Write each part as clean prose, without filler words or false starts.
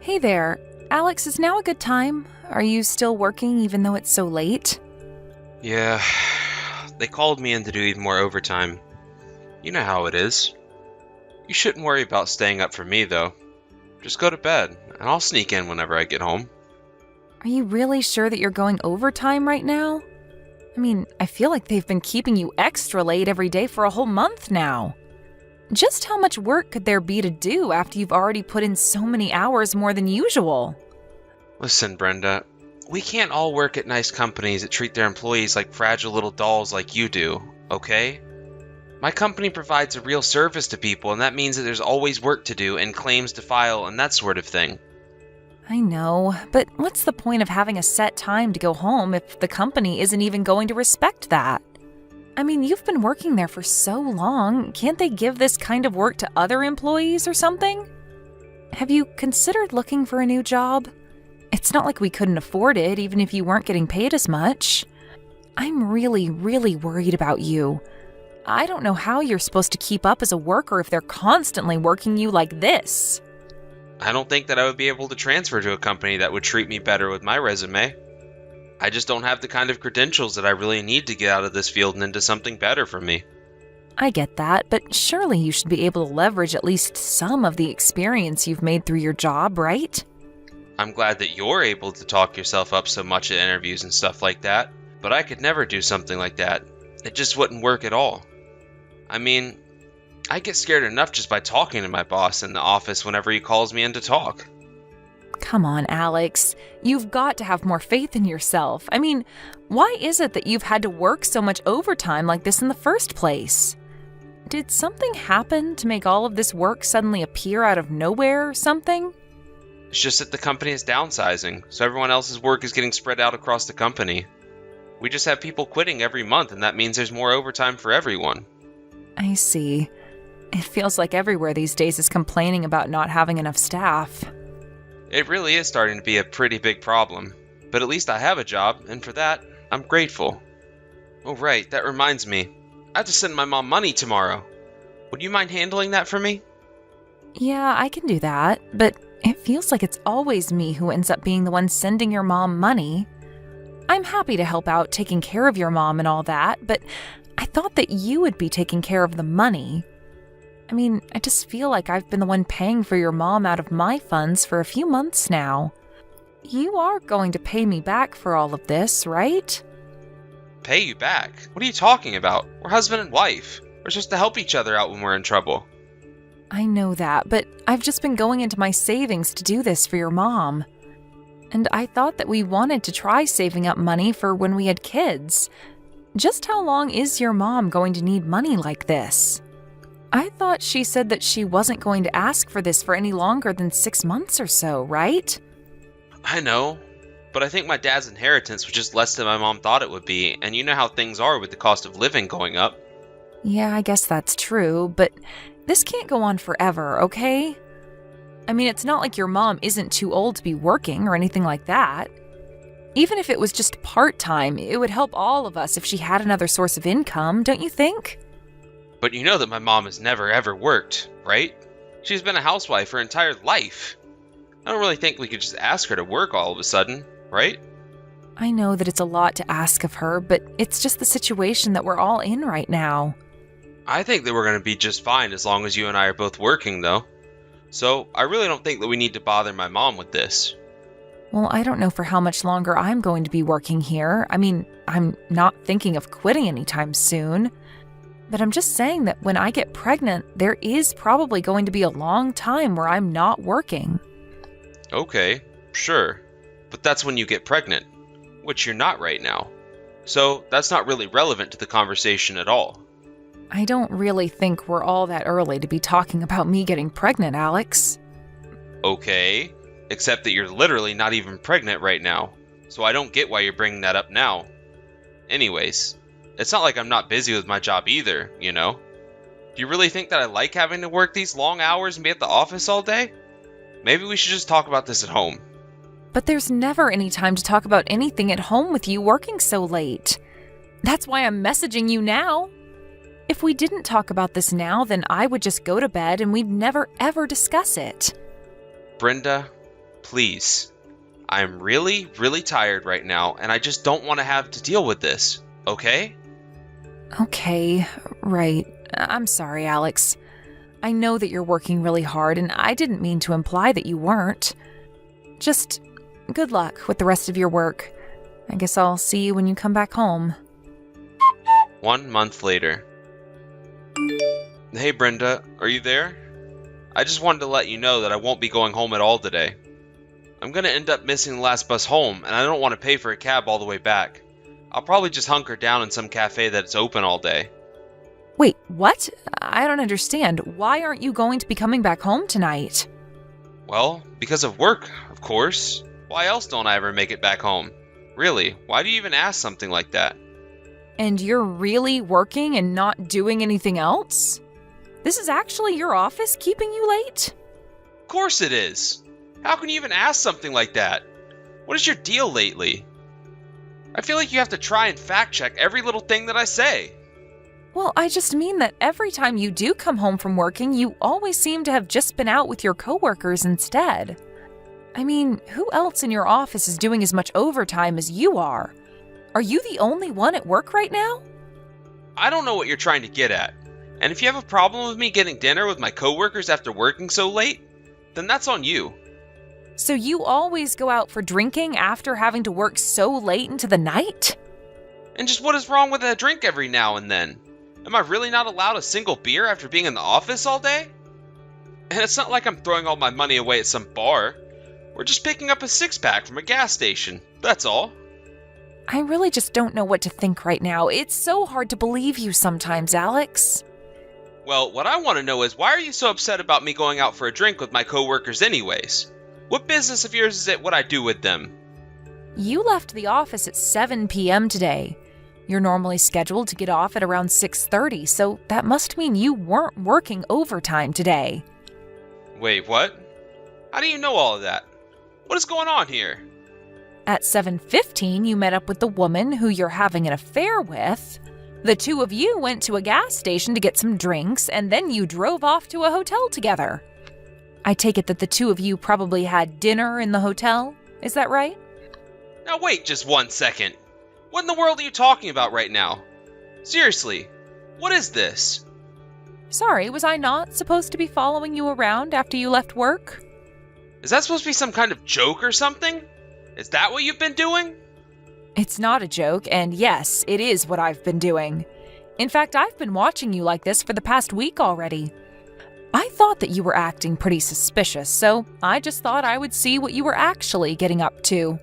Hey there. Alex, is now a good time? Are you still working even though it's so late? Yeah, they called me in to do even more overtime. You know how it is. You shouldn't worry about staying up for me, though. Just go to bed, and I'll sneak in whenever I get home. Are you really sure that you're going overtime right now? I mean, I feel like they've been keeping you extra late every day for a whole month now. Just how much work could there be to do after you've already put in so many hours more than usual? Listen, Brenda, we can't all work at nice companies that treat their employees like fragile little dolls like you do, okay? My company provides a real service to people, and that means that there's always work to do and claims to file and that sort of thing. I know, but what's the point of having a set time to go home if the company isn't even going to respect that? I mean, you've been working there for so long, can't they give this kind of work to other employees or something? Have you considered looking for a new job? It's not like we couldn't afford it, even if you weren't getting paid as much. I'm really, really worried about you. I don't know how you're supposed to keep up as a worker if they're constantly working you like this. I don't think that I would be able to transfer to a company that would treat me better with my resume. I just don't have the kind of credentials that I really need to get out of this field and into something better for me. I get that, but surely you should be able to leverage at least some of the experience you've made through your job, right? I'm glad that you're able to talk yourself up so much at interviews and stuff like that, but I could never do something like that. It just wouldn't work at all. I mean, I get scared enough just by talking to my boss in the office whenever he calls me in to talk. Come on, Alex. You've got to have more faith in yourself. I mean, why is it that you've had to work so much overtime like this in the first place? Did something happen to make all of this work suddenly appear out of nowhere or something? It's just that the company is downsizing, so everyone else's work is getting spread out across the company. We just have people quitting every month, and that means there's more overtime for everyone. I see. It feels like everywhere these days is complaining about not having enough staff. It really is starting to be a pretty big problem, but at least I have a job, and for that, I'm grateful. Oh right, that reminds me. I have to send my mom money tomorrow. Would you mind handling that for me? Yeah, I can do that, but it feels like it's always me who ends up being the one sending your mom money. I'm happy to help out taking care of your mom and all that, but I thought that you would be taking care of the money. I mean, I just feel like I've been the one paying for your mom out of my funds for a few months now. You are going to pay me back for all of this, right? Pay you back? What are you talking about? We're husband and wife. We're supposed to help each other out when we're in trouble. I know that, but I've just been going into my savings to do this for your mom. And I thought that we wanted to try saving up money for when we had kids. Just how long is your mom going to need money like this? I thought she said that she wasn't going to ask for this for any longer than 6 months or so, right? I know, but I think my dad's inheritance was just less than my mom thought it would be, and you know how things are with the cost of living going up. Yeah, I guess that's true, but this can't go on forever, okay? I mean, it's not like your mom isn't too old to be working or anything like that. Even if it was just part-time, it would help all of us if she had another source of income, don't you think? But you know that my mom has never ever worked, right? She's been a housewife her entire life. I don't really think we could just ask her to work all of a sudden, right? I know that it's a lot to ask of her, but it's just the situation that we're all in right now. I think that we're going to be just fine as long as you and I are both working, though. So I really don't think that we need to bother my mom with this. Well, I don't know for how much longer I'm going to be working here. I mean, I'm not thinking of quitting anytime soon. But I'm just saying that when I get pregnant, there is probably going to be a long time where I'm not working. Okay, sure. But that's when you get pregnant, which you're not right now. So that's not really relevant to the conversation at all. I don't really think we're all that early to be talking about me getting pregnant, Alex. Okay, except that you're literally not even pregnant right now, so I don't get why you're bringing that up now. Anyways, it's not like I'm not busy with my job either, you know? Do you really think that I like having to work these long hours and be at the office all day? Maybe we should just talk about this at home. But there's never any time to talk about anything at home with you working so late. That's why I'm messaging you now. If we didn't talk about this now, then I would just go to bed and we'd never ever discuss it. Brenda, please. I'm really, really tired right now, and I just don't want to have to deal with this, okay? Okay, right. I'm sorry, Alex. I know that you're working really hard, and I didn't mean to imply that you weren't. Just good luck with the rest of your work. I guess I'll see you when you come back home. 1 month later. Hey Brenda, are you there? I just wanted to let you know that I won't be going home at all today. I'm gonna end up missing the last bus home, and I don't want to pay for a cab all the way back. I'll probably just hunker down in some cafe that's open all day. Wait, what? I don't understand. Why aren't you going to be coming back home tonight? Well, because of work, of course. Why else don't I ever make it back home? Really, why do you even ask something like that? And you're really working and not doing anything else? This is actually your office keeping you late? Of course it is. How can you even ask something like that? What is your deal lately? I feel like you have to try and fact check every little thing that I say. Well, I just mean that every time you do come home from working, you always seem to have just been out with your coworkers instead. I mean, who else in your office is doing as much overtime as you are? Are you the only one at work right now? I don't know what you're trying to get at. And if you have a problem with me getting dinner with my coworkers after working so late, then that's on you. So you always go out for drinking after having to work so late into the night? And just what is wrong with a drink every now and then? Am I really not allowed a single beer after being in the office all day? And it's not like I'm throwing all my money away at some bar. We're just picking up a six-pack from a gas station, that's all. I really just don't know what to think right now. It's so hard to believe you sometimes, Alex. Well, what I want to know is why are you so upset about me going out for a drink with my coworkers anyways? What business of yours is it what I do with them? You left the office at 7 p.m. today. You're normally scheduled to get off at around 6:30, so that must mean you weren't working overtime today. Wait, what? How do you know all of that? What is going on here? At 7:15, you met up with the woman who you're having an affair with. The two of you went to a gas station to get some drinks, and then you drove off to a hotel together. I take it that the two of you probably had dinner in the hotel? Is that right? Now wait just 1 second. What in the world are you talking about right now? Seriously, what is this? Sorry, was I not supposed to be following you around after you left work? Is that supposed to be some kind of joke or something? Is that what you've been doing? It's not a joke, and yes, it is what I've been doing. In fact, I've been watching you like this for the past week already. I thought that you were acting pretty suspicious, so I just thought I would see what you were actually getting up to.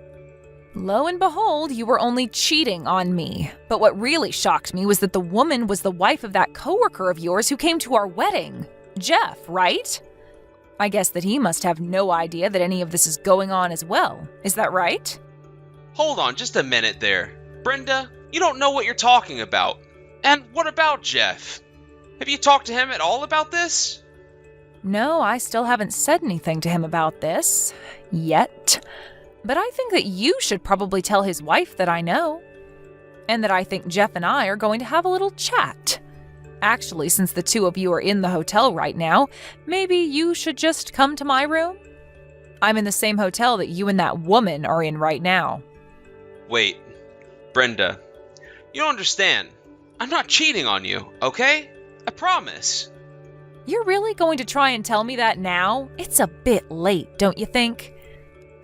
Lo and behold, you were only cheating on me. But what really shocked me was that the woman was the wife of that coworker of yours who came to our wedding. Jeff, right? I guess that he must have no idea that any of this is going on as well. Is that right? Hold on just a minute there. Brenda, you don't know what you're talking about. And what about Jeff? Have you talked to him at all about this? No, I still haven't said anything to him about this. Yet. But I think that you should probably tell his wife that I know. And that I think Jeff and I are going to have a little chat. Actually, since the two of you are in the hotel right now, maybe you should just come to my room? I'm in the same hotel that you and that woman are in right now. Wait, Brenda, you don't understand. I'm not cheating on you, okay? I promise. You're really going to try and tell me that now? It's a bit late, don't you think?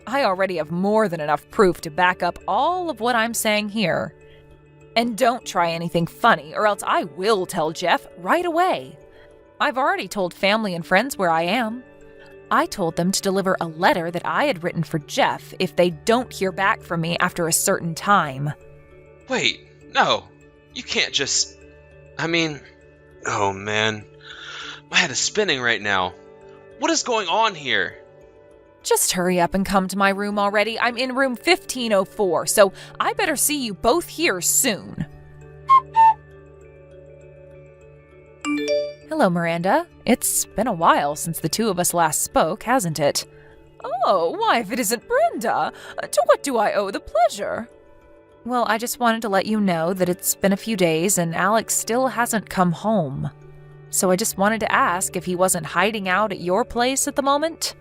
I already have more than enough proof to back up all of what I'm saying here. And don't try anything funny, or else I will tell Jeff right away. I've already told family and friends where I am. I told them to deliver a letter that I had written for Jeff if they don't hear back from me after a certain time. Wait, no. You can't just... Oh man. My head is spinning right now. What is going on here? Just hurry up and come to my room already. I'm in room 1504, so I better see you both here soon. Hello, Miranda. It's been a while since the two of us last spoke, hasn't it? Oh, why, if it isn't Brenda, to what do I owe the pleasure? Well, I just wanted to let you know that it's been a few days and Alex still hasn't come home. So I just wanted to ask if he wasn't hiding out at your place at the moment?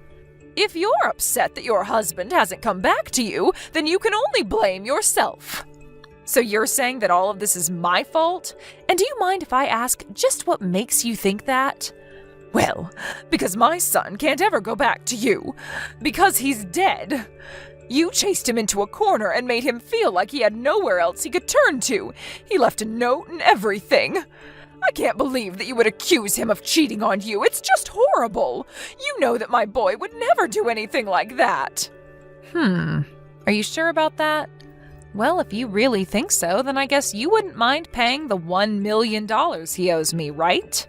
If you're upset that your husband hasn't come back to you, then you can only blame yourself. So you're saying that all of this is my fault? And do you mind if I ask just what makes you think that? Well, because my son can't ever go back to you. Because he's dead. You chased him into a corner and made him feel like he had nowhere else he could turn to. He left a note and everything. I can't believe that you would accuse him of cheating on you. It's just horrible. You know that my boy would never do anything like that. Are you sure about that? Well, if you really think so, then I guess you wouldn't mind paying the $1 million he owes me, right?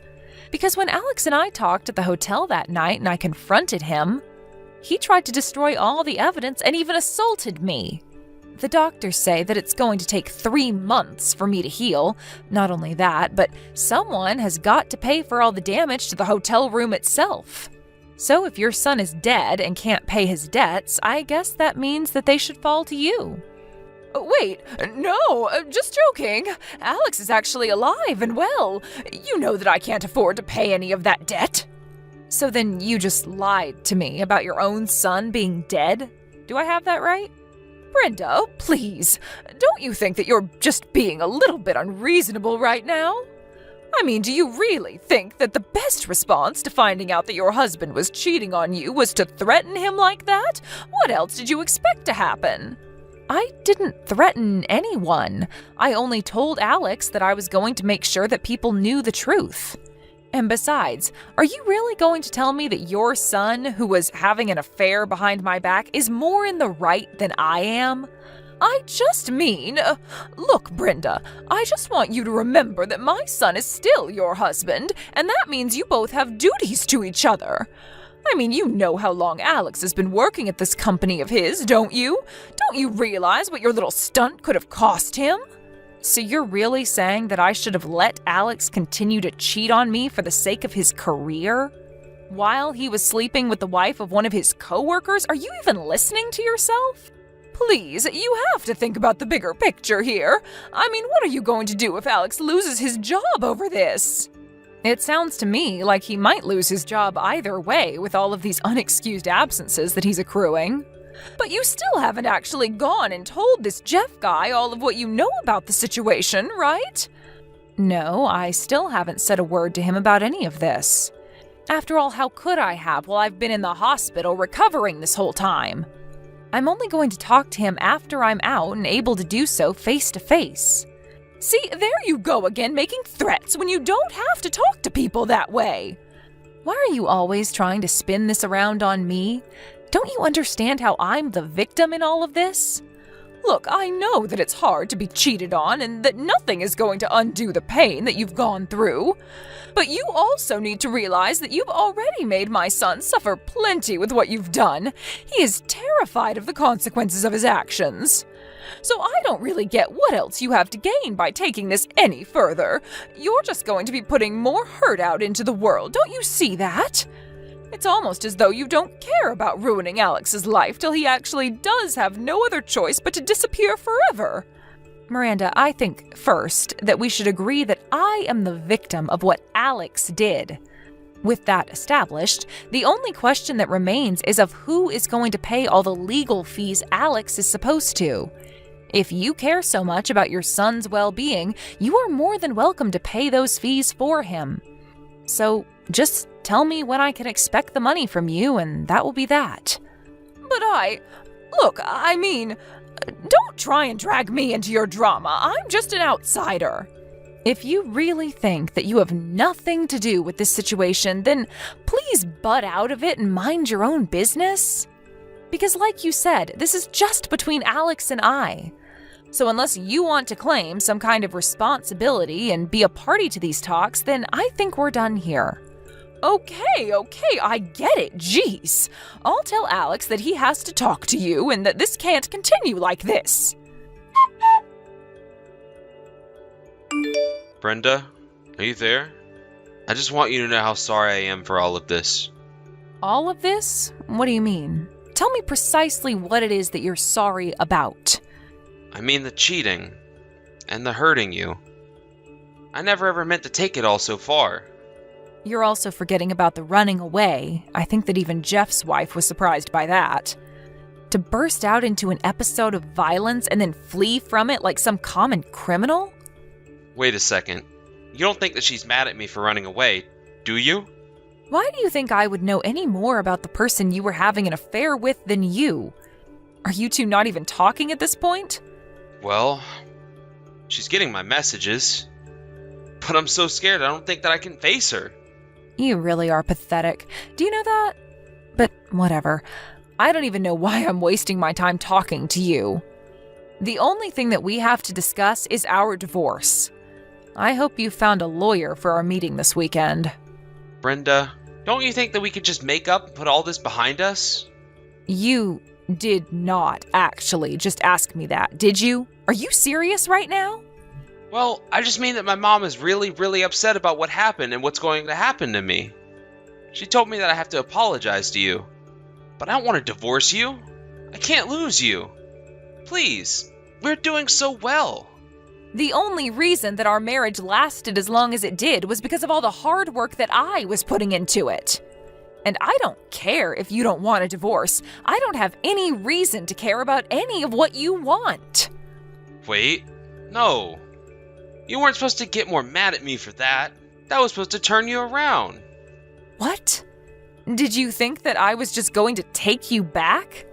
Because when Alex and I talked at the hotel that night and I confronted him, he tried to destroy all the evidence and even assaulted me. The doctors say that it's going to take 3 months for me to heal. Not only that, but someone has got to pay for all the damage to the hotel room itself. So if your son is dead and can't pay his debts, I guess that means that they should fall to you. Wait, no, just joking. Alex is actually alive and well. You know that I can't afford to pay any of that debt. So then you just lied to me about your own son being dead? Do I have that right? Brenda, please, don't you think that you're just being a little bit unreasonable right now? I mean, do you really think that the best response to finding out that your husband was cheating on you was to threaten him like that? What else did you expect to happen? I didn't threaten anyone. I only told Alex that I was going to make sure that people knew the truth. And besides, are you really going to tell me that your son, who was having an affair behind my back, is more in the right than I am? I just mean, look, Brenda, I just want you to remember that my son is still your husband, and that means you both have duties to each other. I mean, you know how long Alex has been working at this company of his, don't you? Don't you realize what your little stunt could have cost him? So you're really saying that I should have let Alex continue to cheat on me for the sake of his career? While he was sleeping with the wife of one of his coworkers? Are you even listening to yourself? Please, you have to think about the bigger picture here. I mean, what are you going to do if Alex loses his job over this? It sounds to me like he might lose his job either way with all of these unexcused absences that he's accruing. But you still haven't actually gone and told this Jeff guy all of what you know about the situation, right? No, I still haven't said a word to him about any of this. After all, how could I have while I've been in the hospital recovering this whole time? I'm only going to talk to him after I'm out and able to do so face to face. See, there you go again, making threats when you don't have to talk to people that way. Why are you always trying to spin this around on me? Don't you understand how I'm the victim in all of this? Look, I know that it's hard to be cheated on and that nothing is going to undo the pain that you've gone through. But you also need to realize that you've already made my son suffer plenty with what you've done. He is terrified of the consequences of his actions. So I don't really get what else you have to gain by taking this any further. You're just going to be putting more hurt out into the world, don't you see that? It's almost as though you don't care about ruining Alex's life till he actually does have no other choice but to disappear forever. Miranda, I think, first, that we should agree that I am the victim of what Alex did. With that established, the only question that remains is of who is going to pay all the legal fees Alex is supposed to. If you care so much about your son's well-being, you are more than welcome to pay those fees for him. So just tell me when I can expect the money from you, and that will be that. But look, I mean, don't try and drag me into your drama. I'm just an outsider. If you really think that you have nothing to do with this situation, then please butt out of it and mind your own business. Because like you said, this is just between Alex and I. So unless you want to claim some kind of responsibility and be a party to these talks, then I think we're done here. Okay, I get it, jeez. I'll tell Alex that he has to talk to you and that this can't continue like this. Brenda, are you there? I just want you to know how sorry I am for all of this. All of this? What do you mean? Tell me precisely what it is that you're sorry about. I mean the cheating and the hurting you. I never ever meant to take it all so far. You're also forgetting about the running away. I think that even Jeff's wife was surprised by that. To burst out into an episode of violence and then flee from it like some common criminal? Wait a second. You don't think that she's mad at me for running away, do you? Why do you think I would know any more about the person you were having an affair with than you? Are you two not even talking at this point? Well, she's getting my messages. But I'm so scared I don't think that I can face her. You really are pathetic. Do you know that? But whatever. I don't even know why I'm wasting my time talking to you. The only thing that we have to discuss is our divorce. I hope you found a lawyer for our meeting this weekend. Brenda, don't you think that we could just make up and put all this behind us? You did not actually just ask me that, did you? Are you serious right now? Well, I just mean that my mom is really, really upset about what happened and what's going to happen to me. She told me that I have to apologize to you. But I don't want to divorce you. I can't lose you. Please, we're doing so well. The only reason that our marriage lasted as long as it did was because of all the hard work that I was putting into it. And I don't care if you don't want a divorce. I don't have any reason to care about any of what you want. Wait, no. You weren't supposed to get more mad at me for that. That was supposed to turn you around. What? Did you think that I was just going to take you back?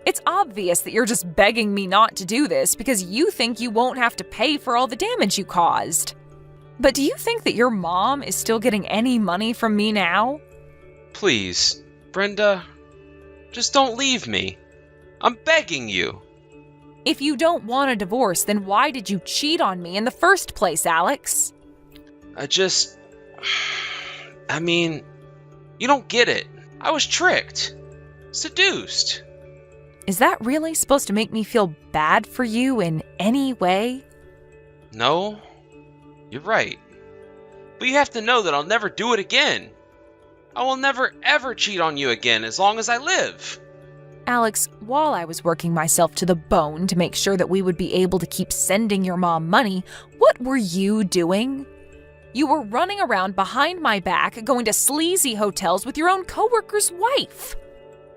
It's obvious that you're just begging me not to do this because you think you won't have to pay for all the damage you caused. But do you think that your mom is still getting any money from me now? Please, Brenda, just don't leave me. I'm begging you. If you don't want a divorce, then why did you cheat on me in the first place, Alex? I mean, you don't get it. I was tricked. Seduced. Is that really supposed to make me feel bad for you in any way? No, you're right. But you have to know that I'll never do it again. I will never ever cheat on you again as long as I live. Alex, while I was working myself to the bone to make sure that we would be able to keep sending your mom money, what were you doing? You were running around behind my back, going to sleazy hotels with your own coworker's wife.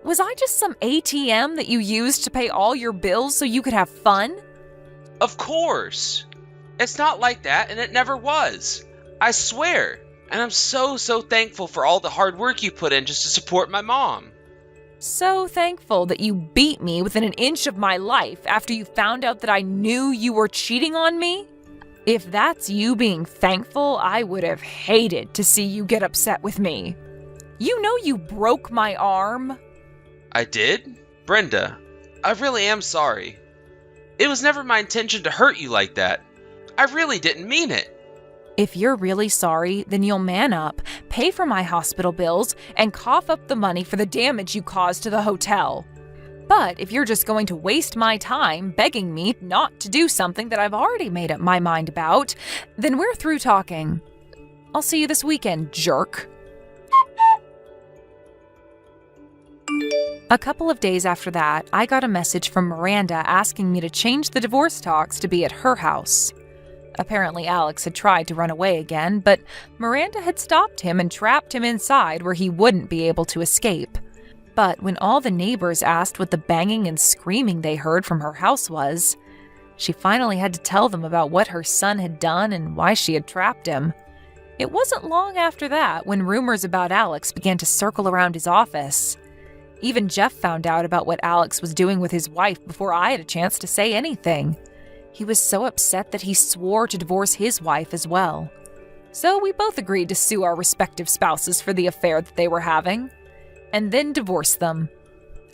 Was I just some ATM that you used to pay all your bills so you could have fun? Of course. It's not like that, and it never was. I swear. And I'm so thankful for all the hard work you put in just to support my mom. So thankful that you beat me within an inch of my life after you found out that I knew you were cheating on me? If that's you being thankful, I would have hated to see you get upset with me. You know you broke my arm. I did? Brenda, I really am sorry. It was never my intention to hurt you like that. I really didn't mean it. If you're really sorry, then you'll man up, pay for my hospital bills, and cough up the money for the damage you caused to the hotel. But if you're just going to waste my time begging me not to do something that I've already made up my mind about, then we're through talking. I'll see you this weekend, jerk. A couple of days after that, I got a message from Miranda asking me to change the divorce talks to be at her house. Apparently, Alex had tried to run away again, but Miranda had stopped him and trapped him inside where he wouldn't be able to escape. But when all the neighbors asked what the banging and screaming they heard from her house was, she finally had to tell them about what her son had done and why she had trapped him. It wasn't long after that when rumors about Alex began to circle around his office. Even Jeff found out about what Alex was doing with his wife before I had a chance to say anything. He was so upset that he swore to divorce his wife as well. So we both agreed to sue our respective spouses for the affair that they were having, and then divorce them.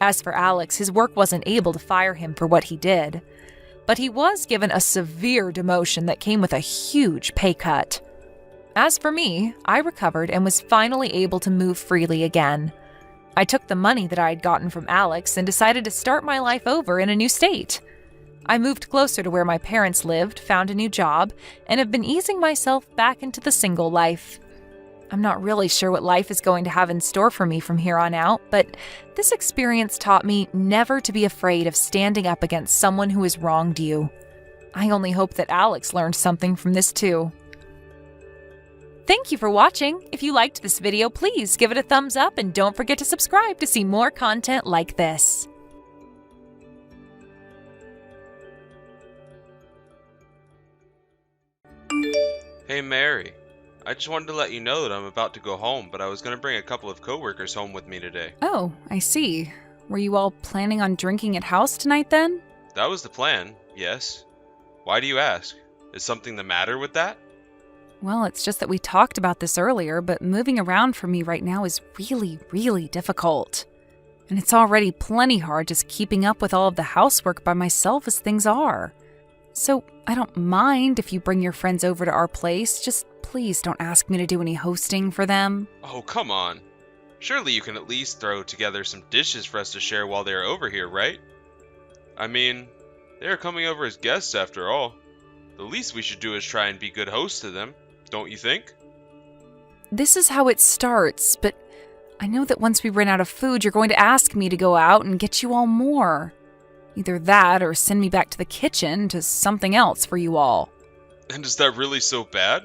As for Alex, his work wasn't able to fire him for what he did, but he was given a severe demotion that came with a huge pay cut. As for me, I recovered and was finally able to move freely again. I took the money that I had gotten from Alex and decided to start my life over in a new state. I moved closer to where my parents lived, found a new job, and have been easing myself back into the single life. I'm not really sure what life is going to have in store for me from here on out, but this experience taught me never to be afraid of standing up against someone who has wronged you. I only hope that Alex learned something from this too. Thank you for watching. If you liked this video, please give it a thumbs up and don't forget to subscribe to see more content like this. Hey Mary, I just wanted to let you know that I'm about to go home, but I was going to bring a couple of coworkers home with me today. Oh, I see. Were you all planning on drinking at house tonight then? That was the plan, yes. Why do you ask? Is something the matter with that? Well, it's just that we talked about this earlier, but moving around for me right now is really difficult. And it's already plenty hard just keeping up with all of the housework by myself as things are. So I don't mind if you bring your friends over to our place, just please don't ask me to do any hosting for them. Oh, come on. Surely you can at least throw together some dishes for us to share while they're over here, right? I mean, they're coming over as guests after all. The least we should do is try and be good hosts to them, don't you think? This is how it starts, but I know that once we run out of food, you're going to ask me to go out and get you all more. Either that or send me back to the kitchen to something else for you all. And is that really so bad?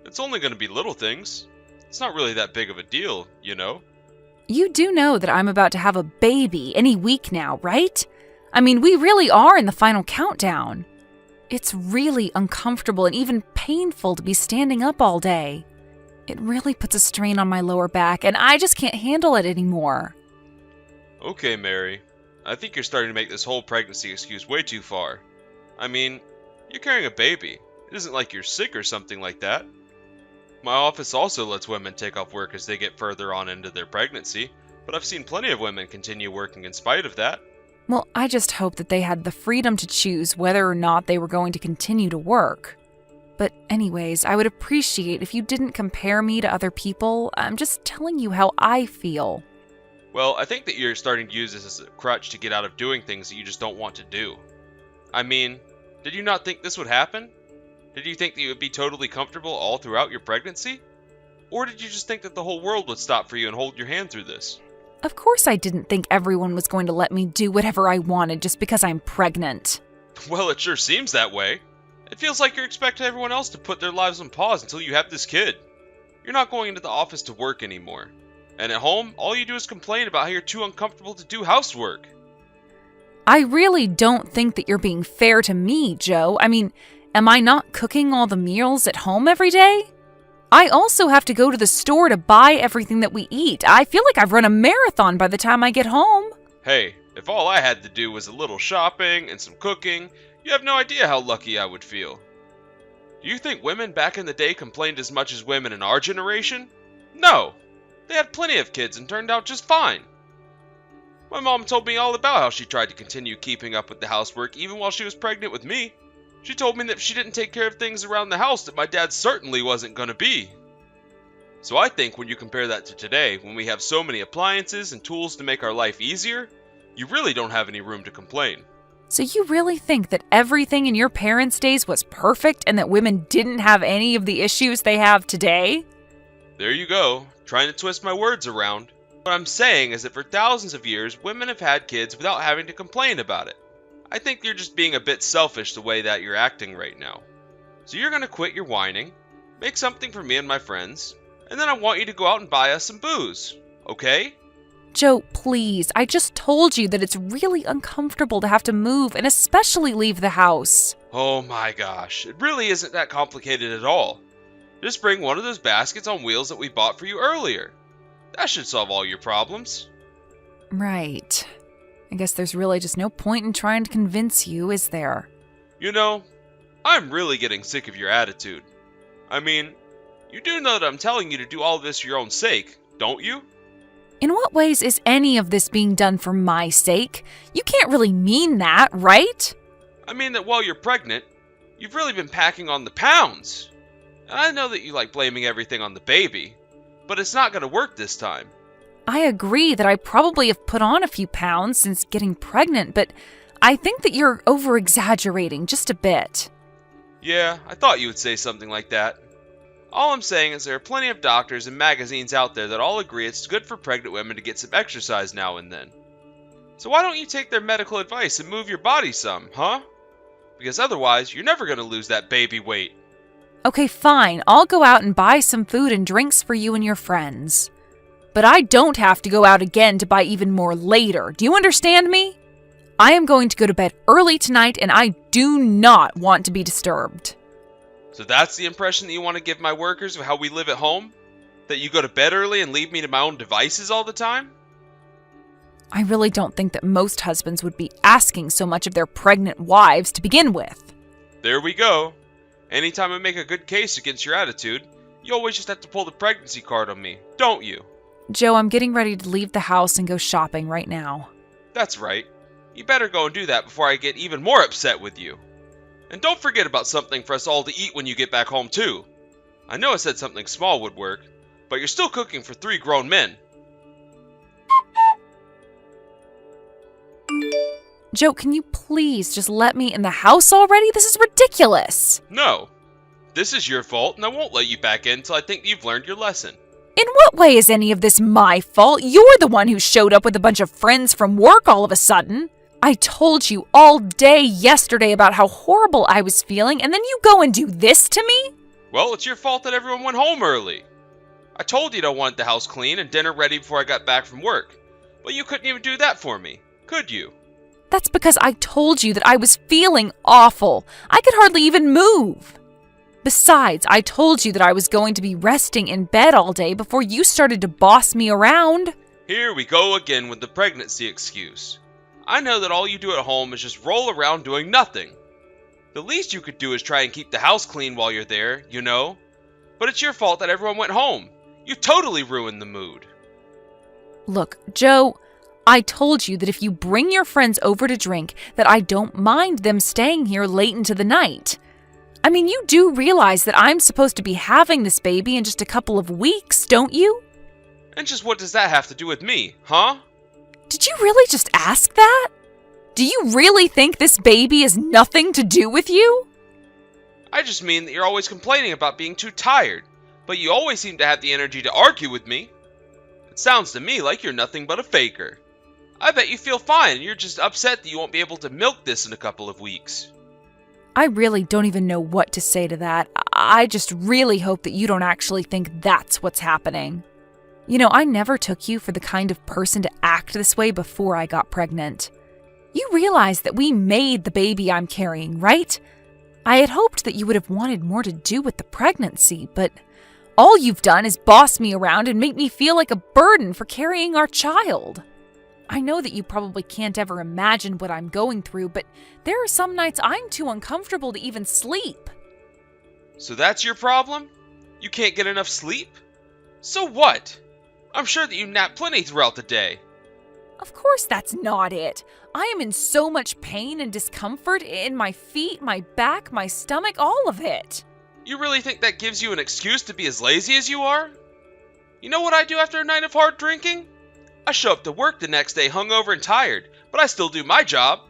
It's only going to be little things. It's not really that big of a deal, you know? You do know that I'm about to have a baby any week now, right? I mean, we really are in the final countdown. It's really uncomfortable and even painful to be standing up all day. It really puts a strain on my lower back, and I just can't handle it anymore. Okay, Mary. I think you're starting to make this whole pregnancy excuse way too far. I mean, you're carrying a baby. It isn't like you're sick or something like that. My office also lets women take off work as they get further on into their pregnancy, but I've seen plenty of women continue working in spite of that. Well, I just hope that they had the freedom to choose whether or not they were going to continue to work. But anyways, I would appreciate if you didn't compare me to other people. I'm just telling you how I feel. Well, I think that you're starting to use this as a crutch to get out of doing things that you just don't want to do. I mean, did you not think this would happen? Did you think that you would be totally comfortable all throughout your pregnancy? Or did you just think that the whole world would stop for you and hold your hand through this? Of course I didn't think everyone was going to let me do whatever I wanted just because I'm pregnant. Well, it sure seems that way. It feels like you're expecting everyone else to put their lives on pause until you have this kid. You're not going into the office to work anymore. And at home, all you do is complain about how you're too uncomfortable to do housework. I really don't think that you're being fair to me, Joe. I mean, am I not cooking all the meals at home every day? I also have to go to the store to buy everything that we eat. I feel like I've run a marathon by the time I get home. Hey, if all I had to do was a little shopping and some cooking, you have no idea how lucky I would feel. Do you think women back in the day complained as much as women in our generation? No. They had plenty of kids and turned out just fine. My mom told me all about how she tried to continue keeping up with the housework even while she was pregnant with me. She told me that if she didn't take care of things around the house that my dad certainly wasn't going to be. So I think when you compare that to today, when we have so many appliances and tools to make our life easier, you really don't have any room to complain. So you really think that everything in your parents' days was perfect and that women didn't have any of the issues they have today? There you go, trying to twist my words around. What I'm saying is that for thousands of years, women have had kids without having to complain about it. I think you're just being a bit selfish the way that you're acting right now. So you're going to quit your whining, make something for me and my friends, and then I want you to go out and buy us some booze, okay? Joe, please, I just told you that it's really uncomfortable to have to move and especially leave the house. Oh my gosh, it really isn't that complicated at all. Just bring one of those baskets on wheels that we bought for you earlier. That should solve all your problems. Right. I guess there's really just no point in trying to convince you, is there? You know, I'm really getting sick of your attitude. I mean, you do know that I'm telling you to do all this for your own sake, don't you? In what ways is any of this being done for my sake? You can't really mean that, right? I mean that while you're pregnant, you've really been packing on the pounds. And I know that you like blaming everything on the baby, but it's not going to work this time. I agree that I probably have put on a few pounds since getting pregnant, but I think that you're over-exaggerating just a bit. Yeah, I thought you would say something like that. All I'm saying is there are plenty of doctors and magazines out there that all agree it's good for pregnant women to get some exercise now and then. So why don't you take their medical advice and move your body some, huh? Because otherwise, you're never going to lose that baby weight. Okay, fine, I'll go out and buy some food and drinks for you and your friends. But I don't have to go out again to buy even more later. Do you understand me? I am going to go to bed early tonight and I do not want to be disturbed. So that's the impression that you want to give my workers of how we live at home? That you go to bed early and leave me to my own devices all the time? I really don't think that most husbands would be asking so much of their pregnant wives to begin with. There we go. Anytime I make a good case against your attitude, you always just have to pull the pregnancy card on me, don't you? Joe, I'm getting ready to leave the house and go shopping right now. That's right. You better go and do that before I get even more upset with you. And don't forget about something for us all to eat when you get back home too. I know I said something small would work, but you're still cooking for 3 grown men. Joe, can you please just let me in the house already? This is ridiculous. No. This is your fault, and I won't let you back in until I think you've learned your lesson. In what way is any of this my fault? You're the one who showed up with a bunch of friends from work all of a sudden. I told you all day yesterday about how horrible I was feeling, and then you go and do this to me? Well, it's your fault that everyone went home early. I told you I wanted the house clean and dinner ready before I got back from work. But you couldn't even do that for me, could you? That's because I told you that I was feeling awful. I could hardly even move. Besides, I told you that I was going to be resting in bed all day before you started to boss me around. Here we go again with the pregnancy excuse. I know that all you do at home is just roll around doing nothing. The least you could do is try and keep the house clean while you're there, you know? But it's your fault that everyone went home. You totally ruined the mood. Look, Joe, I told you that if you bring your friends over to drink, that I don't mind them staying here late into the night. I mean, you do realize that I'm supposed to be having this baby in just a couple of weeks, don't you? And just what does that have to do with me, huh? Did you really just ask that? Do you really think this baby has nothing to do with you? I just mean that you're always complaining about being too tired, but you always seem to have the energy to argue with me. It sounds to me like you're nothing but a faker. I bet you feel fine and you're just upset that you won't be able to milk this in a couple of weeks. I really don't even know what to say to that. I just really hope that you don't actually think that's what's happening. You know, I never took you for the kind of person to act this way before I got pregnant. You realize that we made the baby I'm carrying, right? I had hoped that you would have wanted more to do with the pregnancy, but all you've done is boss me around and make me feel like a burden for carrying our child. I know that you probably can't ever imagine what I'm going through, but there are some nights I'm too uncomfortable to even sleep. So that's your problem? You can't get enough sleep? So what? I'm sure that you nap plenty throughout the day. Of course that's not it. I am in so much pain and discomfort in my feet, my back, my stomach, all of it. You really think that gives you an excuse to be as lazy as you are? You know what I do after a night of hard drinking? I show up to work the next day hungover and tired, but I still do my job.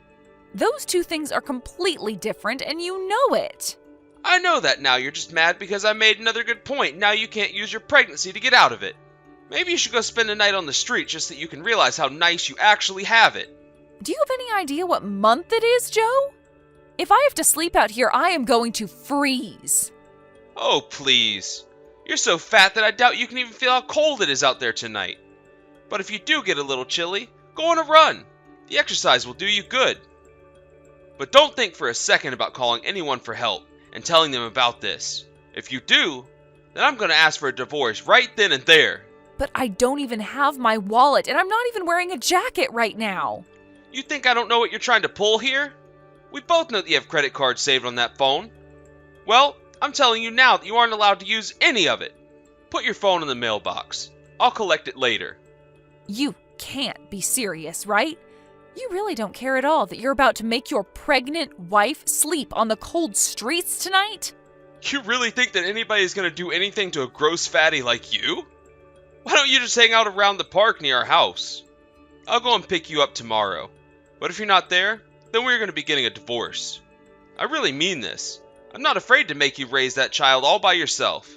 Those two things are completely different, and you know it. I know that now. You're just mad because I made another good point. Now you can't use your pregnancy to get out of it. Maybe you should go spend a night on the street just so you can realize how nice you actually have it. Do you have any idea what month it is, Joe? If I have to sleep out here, I am going to freeze. Oh, please. You're so fat that I doubt you can even feel how cold it is out there tonight. But if you do get a little chilly, go on a run. The exercise will do you good. But don't think for a second about calling anyone for help and telling them about this. If you do, then I'm going to ask for a divorce right then and there. But I don't even have my wallet, and I'm not even wearing a jacket right now. You think I don't know what you're trying to pull here? We both know that you have credit cards saved on that phone. Well, I'm telling you now that you aren't allowed to use any of it. Put your phone in the mailbox. I'll collect it later. You can't be serious, right? You really don't care at all that you're about to make your pregnant wife sleep on the cold streets tonight? You really think that anybody is going to do anything to a gross fatty like you? Why don't you just hang out around the park near our house? I'll go and pick you up tomorrow. But if you're not there, then we're going to be getting a divorce. I really mean this. I'm not afraid to make you raise that child all by yourself.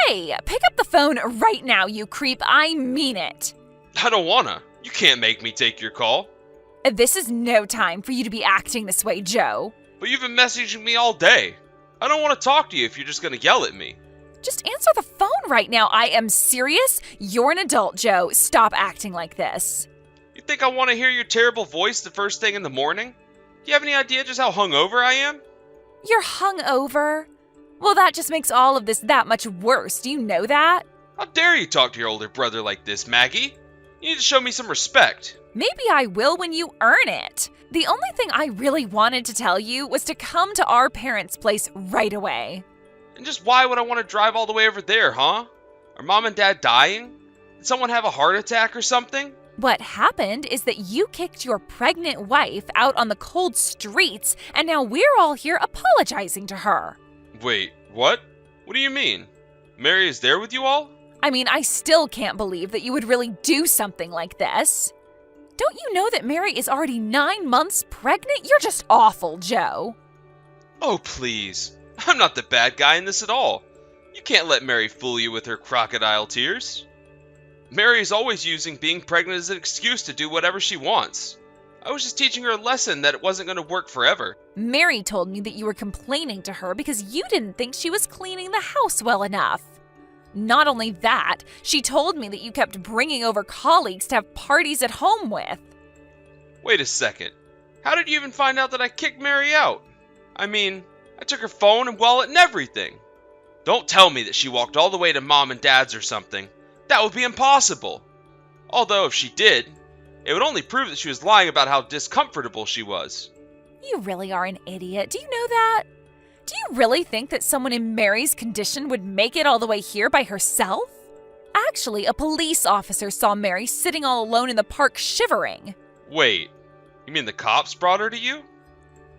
Hey, pick up the phone right now, you creep. I mean it. I don't wanna. You can't make me take your call. This is no time for you to be acting this way, Joe. But you've been messaging me all day. I don't want to talk to you if you're just gonna yell at me. Just answer the phone right now. I am serious. You're an adult, Joe. Stop acting like this. You think I want to hear your terrible voice the first thing in the morning? Do you have any idea just how hungover I am? You're hungover? Well, that just makes all of this that much worse. Do you know that? How dare you talk to your older brother like this, Maggie? You need to show me some respect. Maybe I will when you earn it. The only thing I really wanted to tell you was to come to our parents' place right away. And just why would I want to drive all the way over there, huh? Are Mom and Dad dying? Did someone have a heart attack or something? What happened is that you kicked your pregnant wife out on the cold streets, and now we're all here apologizing to her. Wait, what? What do you mean? Mary is there with you all? I mean, I still can't believe that you would really do something like this. Don't you know that Mary is already 9 months pregnant? You're just awful, Joe. Oh, please. I'm not the bad guy in this at all. You can't let Mary fool you with her crocodile tears. Mary is always using being pregnant as an excuse to do whatever she wants. I was just teaching her a lesson that it wasn't going to work forever. Mary told me that you were complaining to her because you didn't think she was cleaning the house well enough. Not only that, she told me that you kept bringing over colleagues to have parties at home with. Wait a second. How did you even find out that I kicked Mary out? I mean, I took her phone and wallet and everything. Don't tell me that she walked all the way to Mom and Dad's or something. That would be impossible. Although if she did, it would only prove that she was lying about how discomfortable she was. You really are an idiot. Do you know that? Do you really think that someone in Mary's condition would make it all the way here by herself? Actually, a police officer saw Mary sitting all alone in the park shivering. Wait, you mean the cops brought her to you?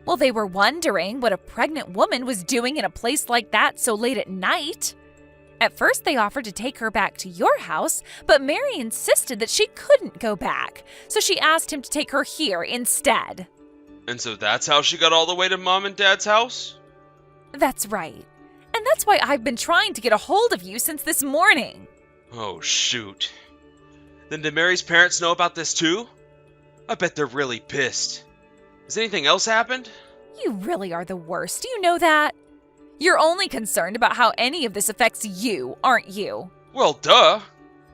Well, they were wondering what a pregnant woman was doing in a place like that so late at night. At first, they offered to take her back to your house, but Mary insisted that she couldn't go back, so she asked him to take her here instead. And so that's how she got all the way to Mom and Dad's house? That's right. And that's why I've been trying to get a hold of you since this morning. Oh, shoot. Then did Mary's parents know about this too? I bet they're really pissed. Has anything else happened? You really are the worst. Do you know that? You're only concerned about how any of this affects you, aren't you? Well, duh.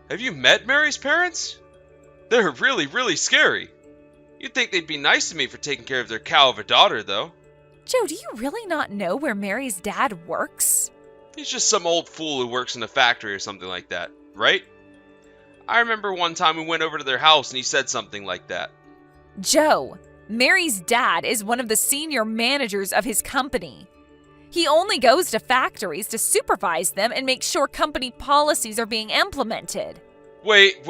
Have you met Mary's parents? They're really, really scary. You'd think they'd be nice to me for taking care of their cow of a daughter, though. Joe, do you really not know where Mary's dad works? He's just some old fool who works in a factory or something like that, right? I remember one time we went over to their house and he said something like that. Joe, Mary's dad is one of the senior managers of his company. He only goes to factories to supervise them and make sure company policies are being implemented. Wait.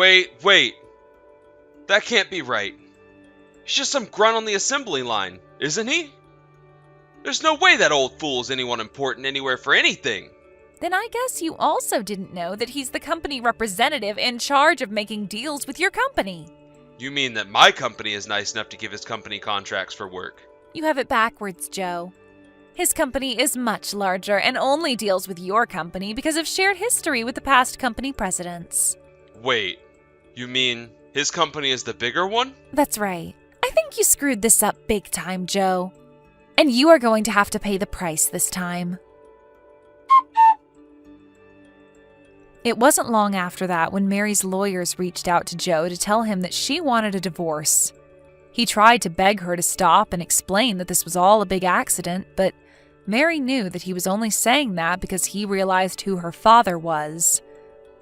That can't be right. He's just some grunt on the assembly line, isn't he? There's no way that old fool is anyone important anywhere for anything. Then I guess you also didn't know that he's the company representative in charge of making deals with your company. You mean that my company is nice enough to give his company contracts for work? You have it backwards, Joe. His company is much larger and only deals with your company because of shared history with the past company presidents. Wait, you mean his company is the bigger one? That's right. I think you screwed this up big time, Joe. And you are going to have to pay the price this time. It wasn't long after that when Mary's lawyers reached out to Joe to tell him that she wanted a divorce. He tried to beg her to stop and explain that this was all a big accident, but Mary knew that he was only saying that because he realized who her father was.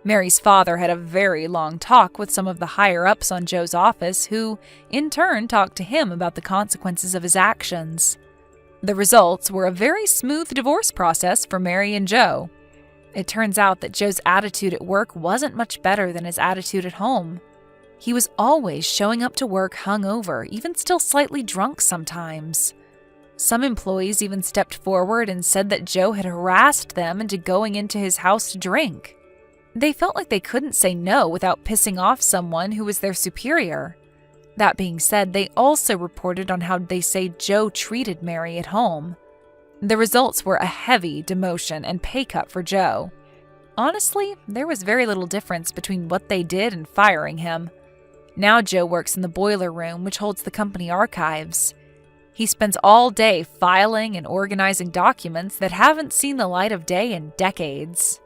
Mary's father had a very long talk with some of the higher-ups on Joe's office who, in turn, talked to him about the consequences of his actions. The results were a very smooth divorce process for Mary and Joe. It turns out that Joe's attitude at work wasn't much better than his attitude at home. He was always showing up to work hungover, even still slightly drunk sometimes. Some employees even stepped forward and said that Joe had harassed them into going into his house to drink. They felt like they couldn't say no without pissing off someone who was their superior. That being said, they also reported on how they say Joe treated Mary at home. The results were a heavy demotion and pay cut for Joe. Honestly, there was very little difference between what they did and firing him. Now Joe works in the boiler room, which holds the company archives. He spends all day filing and organizing documents that haven't seen the light of day in decades.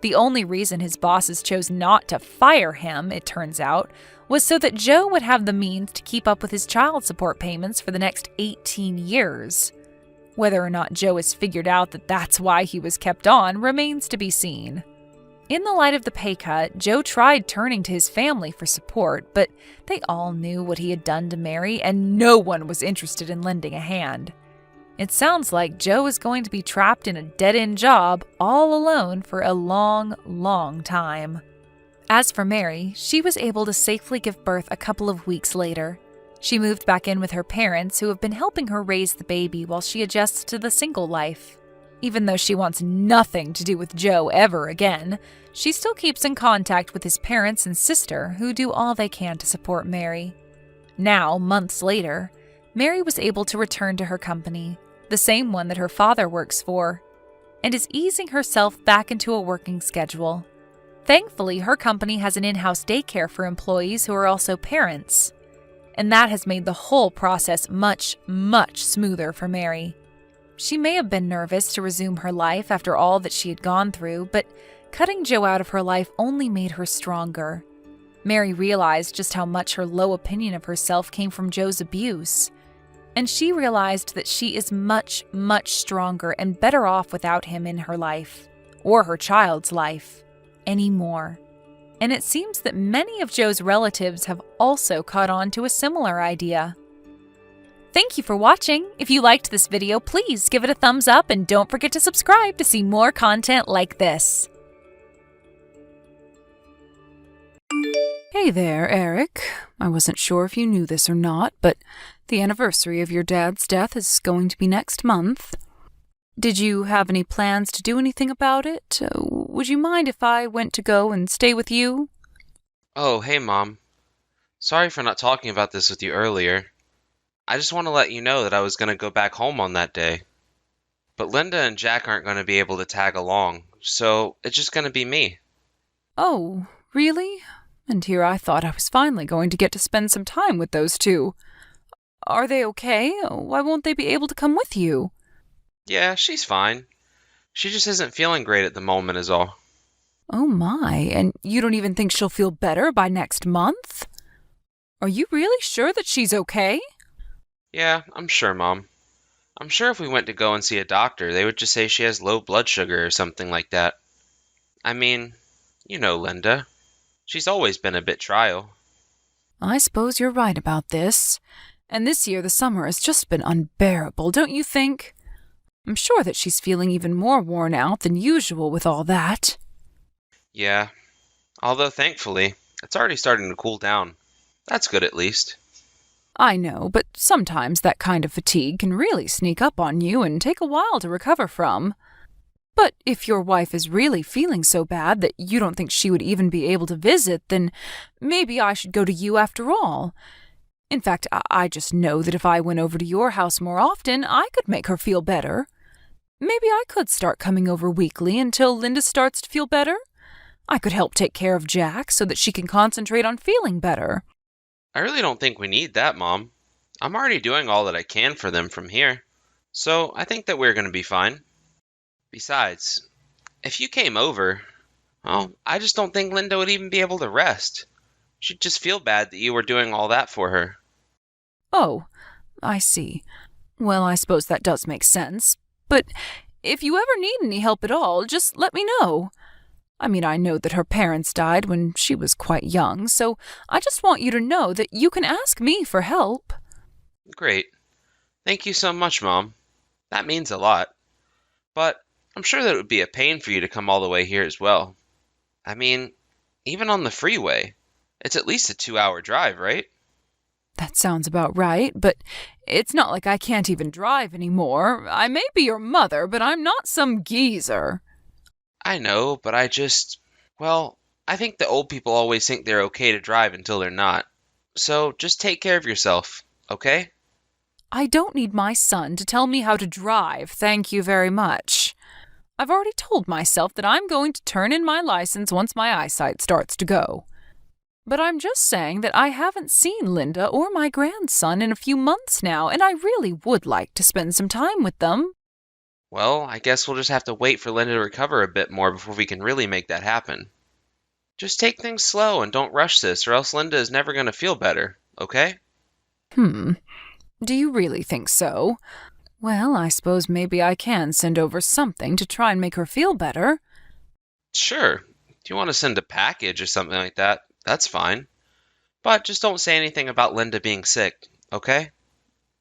The only reason his bosses chose not to fire him, it turns out, was so that Joe would have the means to keep up with his child support payments for the next 18 years. Whether or not Joe has figured out that that's why he was kept on remains to be seen. In the light of the pay cut, Joe tried turning to his family for support, but they all knew what he had done to Mary, and no one was interested in lending a hand. It sounds like Joe is going to be trapped in a dead-end job all alone for a long, long time. As for Mary, she was able to safely give birth a couple of weeks later. She moved back in with her parents, who have been helping her raise the baby while she adjusts to the single life. Even though she wants nothing to do with Joe ever again, she still keeps in contact with his parents and sister, who do all they can to support Mary. Now, months later, Mary was able to return to her company, the same one that her father works for, and is easing herself back into a working schedule. Thankfully, her company has an in-house daycare for employees who are also parents, and that has made the whole process much, much smoother for Mary. She may have been nervous to resume her life after all that she had gone through, but cutting Joe out of her life only made her stronger. Mary realized just how much her low opinion of herself came from Joe's abuse, and she realized that she is much, much stronger and better off without him in her life, or her child's life, anymore. And it seems that many of Joe's relatives have also caught on to a similar idea. Thank you for watching. If you liked this video, please give it a thumbs up and don't forget to subscribe to see more content like this. Hey there, Eric. I wasn't sure if you knew this or not, but the anniversary of your dad's death is going to be next month. Did you have any plans to do anything about it? Would you mind if I went to go and stay with you? Oh, hey, Mom. Sorry for not talking about this with you earlier. I just want to let you know that I was going to go back home on that day. But Linda and Jack aren't going to be able to tag along, so it's just going to be me. Oh, really? And here I thought I was finally going to get to spend some time with those two. Are they okay? Why won't they be able to come with you? Yeah, she's fine. She just isn't feeling great at the moment is all. Oh my, and you don't even think she'll feel better by next month? Are you really sure that she's okay? Yeah, I'm sure, Mom. I'm sure if we went to go and see a doctor, they would just say she has low blood sugar or something like that. I mean, you know Linda. She's always been a bit trial. I suppose you're right about this. And this year the summer has just been unbearable, don't you think? I'm sure that she's feeling even more worn out than usual with all that. Yeah, although thankfully, it's already starting to cool down. That's good at least. I know, but sometimes that kind of fatigue can really sneak up on you and take a while to recover from. But if your wife is really feeling so bad that you don't think she would even be able to visit, then maybe I should go to you after all. In fact, I just know that if I went over to your house more often, I could make her feel better. Maybe I could start coming over weekly until Linda starts to feel better. I could help take care of Jack so that she can concentrate on feeling better. I really don't think we need that, Mom. I'm already doing all that I can for them from here. So I think that we're going to be fine. Besides, if you came over, well, I just don't think Linda would even be able to rest. She'd just feel bad that you were doing all that for her. Oh, I see. Well, I suppose that does make sense. But if you ever need any help at all, just let me know. I mean, I know that her parents died when she was quite young, so I just want you to know that you can ask me for help. Great. Thank you so much, Mom. That means a lot. But I'm sure that it would be a pain for you to come all the way here as well. I mean, even on the freeway, it's at least a 2-hour drive, right? That sounds about right, but it's not like I can't even drive anymore. I may be your mother, but I'm not some geezer. I know, but well, I think the old people always think they're okay to drive until they're not. So just take care of yourself, okay? I don't need my son to tell me how to drive, thank you very much. I've already told myself that I'm going to turn in my license once my eyesight starts to go. But I'm just saying that I haven't seen Linda or my grandson in a few months now, and I really would like to spend some time with them. Well, I guess we'll just have to wait for Linda to recover a bit more before we can really make that happen. Just take things slow and don't rush this, or else Linda is never going to feel better, okay? Do you really think so? Well, I suppose maybe I can send over something to try and make her feel better. Sure. If you want to send a package or something like that, that's fine. But just don't say anything about Linda being sick, okay?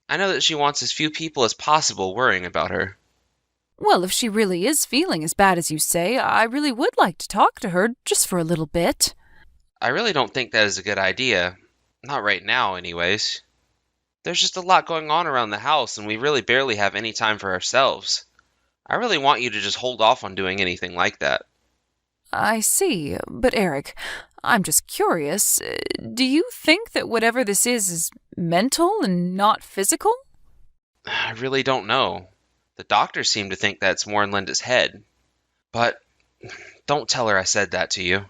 I know that she wants as few people as possible worrying about her. Well, if she really is feeling as bad as you say, I really would like to talk to her just for a little bit. I really don't think that is a good idea. Not right now, anyways. There's just a lot going on around the house, and we really barely have any time for ourselves. I really want you to just hold off on doing anything like that. I see, but Eric, I'm just curious. Do you think that whatever this is mental and not physical? I really don't know. The doctors seem to think that's more in Linda's head. But don't tell her I said that to you.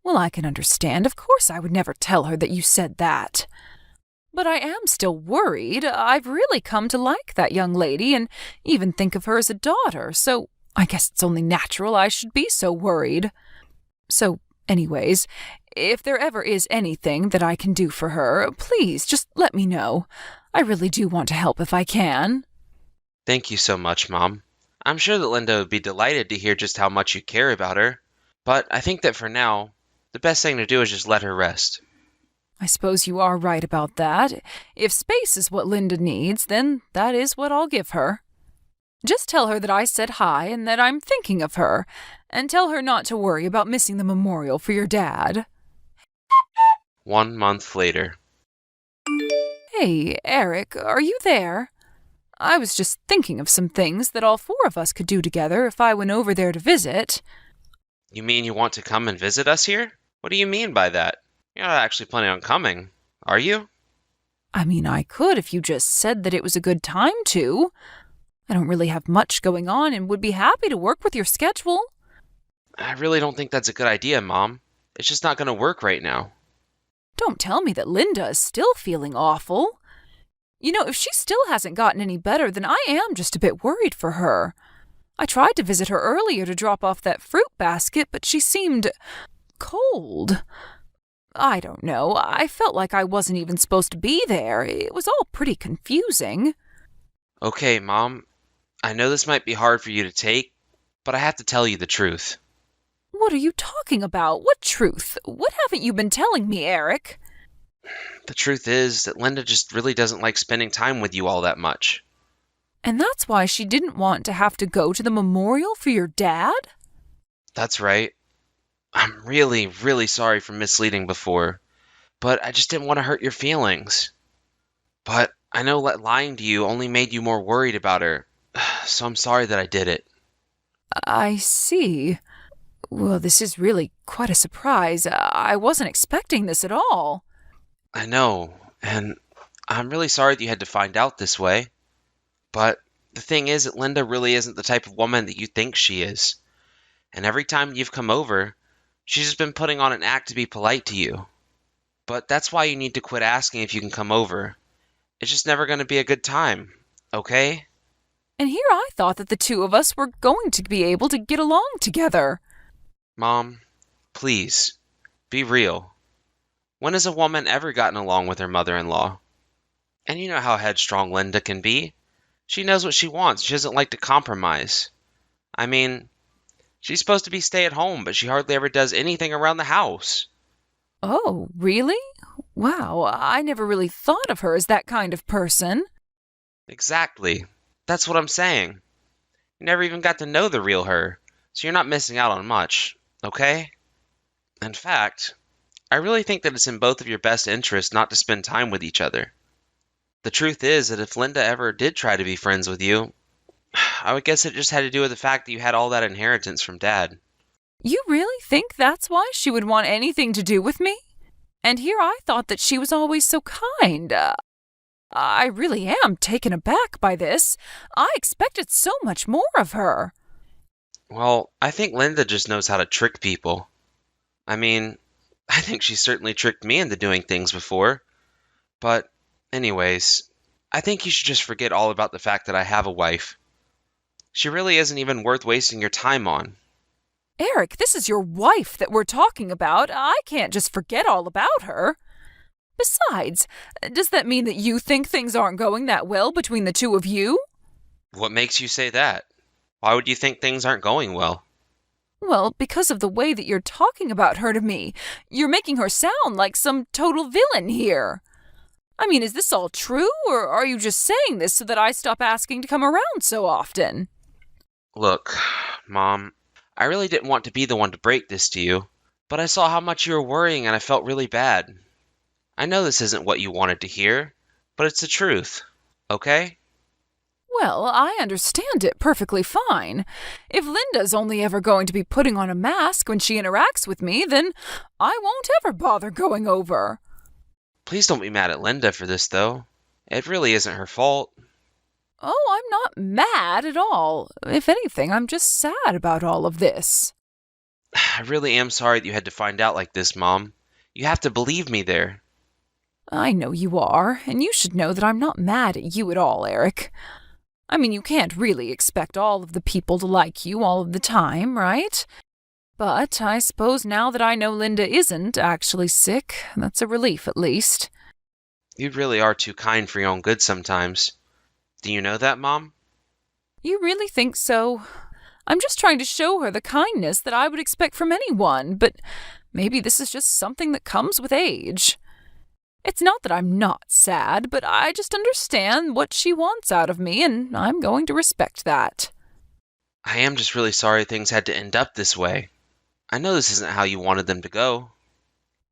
Well, I can understand. Of course I would never tell her that you said that. But I am still worried. I've really come to like that young lady and even think of her as a daughter, so I guess it's only natural I should be so worried. So, anyways, if there ever is anything that I can do for her, please just let me know. I really do want to help if I can. Thank you so much, Mom. I'm sure that Linda would be delighted to hear just how much you care about her. But I think that for now, the best thing to do is just let her rest. I suppose you are right about that. If space is what Linda needs, then that is what I'll give her. Just tell her that I said hi and that I'm thinking of her, and tell her not to worry about missing the memorial for your dad. 1 month later. Hey, Eric, are you there? I was just thinking of some things that all four of us could do together if I went over there to visit. You mean you want to come and visit us here? What do you mean by that? You're not actually planning on coming, are you? I mean, I could if you just said that it was a good time to. I don't really have much going on and would be happy to work with your schedule. I really don't think that's a good idea, Mom. It's just not going to work right now. Don't tell me that Linda is still feeling awful. You know, if she still hasn't gotten any better, then I am just a bit worried for her. I tried to visit her earlier to drop off that fruit basket, but she seemed cold. I don't know. I felt like I wasn't even supposed to be there. It was all pretty confusing. Okay, Mom. I know this might be hard for you to take, but I have to tell you the truth. What are you talking about? What truth? What haven't you been telling me, Eric? The truth is that Linda just really doesn't like spending time with you all that much. And that's why she didn't want to have to go to the memorial for your dad? That's right. I'm really, really sorry for misleading before, but I just didn't want to hurt your feelings. But I know that lying to you only made you more worried about her, so I'm sorry that I did it. I see. Well, this is really quite a surprise. I wasn't expecting this at all. I know, and I'm really sorry that you had to find out this way. But the thing is that Linda really isn't the type of woman that you think she is. And every time you've come over, she's just been putting on an act to be polite to you. But that's why you need to quit asking if you can come over. It's just never going to be a good time, okay? And here I thought that the two of us were going to be able to get along together. Mom, please, be real. When has a woman ever gotten along with her mother-in-law? And you know how headstrong Linda can be. She knows what she wants. She doesn't like to compromise. I mean, she's supposed to be stay-at-home, but she hardly ever does anything around the house. Oh, really? Wow, I never really thought of her as that kind of person. Exactly. That's what I'm saying. You never even got to know the real her, so you're not missing out on much, okay? In fact, I really think that it's in both of your best interests not to spend time with each other. The truth is that if Linda ever did try to be friends with you, I would guess it just had to do with the fact that you had all that inheritance from Dad. You really think that's why she would want anything to do with me? And here I thought that she was always so kind. I really am taken aback by this. I expected so much more of her. Well, I think Linda just knows how to trick people. I mean, I think she certainly tricked me into doing things before. But, anyways, I think you should just forget all about the fact that I have a wife. She really isn't even worth wasting your time on. Eric, this is your wife that we're talking about. I can't just forget all about her. Besides, does that mean that you think things aren't going that well between the two of you? What makes you say that? Why would you think things aren't going well? Well, because of the way that you're talking about her to me. You're making her sound like some total villain here. I mean, is this all true, or are you just saying this so that I stop asking to come around so often? Look, Mom, I really didn't want to be the one to break this to you, but I saw how much you were worrying and I felt really bad. I know this isn't what you wanted to hear, but it's the truth, okay? Well, I understand it perfectly fine. If Linda's only ever going to be putting on a mask when she interacts with me, then I won't ever bother going over. Please don't be mad at Linda for this, though. It really isn't her fault. Oh, I'm not mad at all. If anything, I'm just sad about all of this. I really am sorry that you had to find out like this, Mom. You have to believe me there. I know you are, and you should know that I'm not mad at you at all, Eric. I mean, you can't really expect all of the people to like you all of the time, right? But I suppose now that I know Linda isn't actually sick, that's a relief at least. You really are too kind for your own good sometimes. Do you know that, Mom? You really think so? I'm just trying to show her the kindness that I would expect from anyone, but maybe this is just something that comes with age. It's not that I'm not sad, but I just understand what she wants out of me, and I'm going to respect that. I am just really sorry things had to end up this way. I know this isn't how you wanted them to go.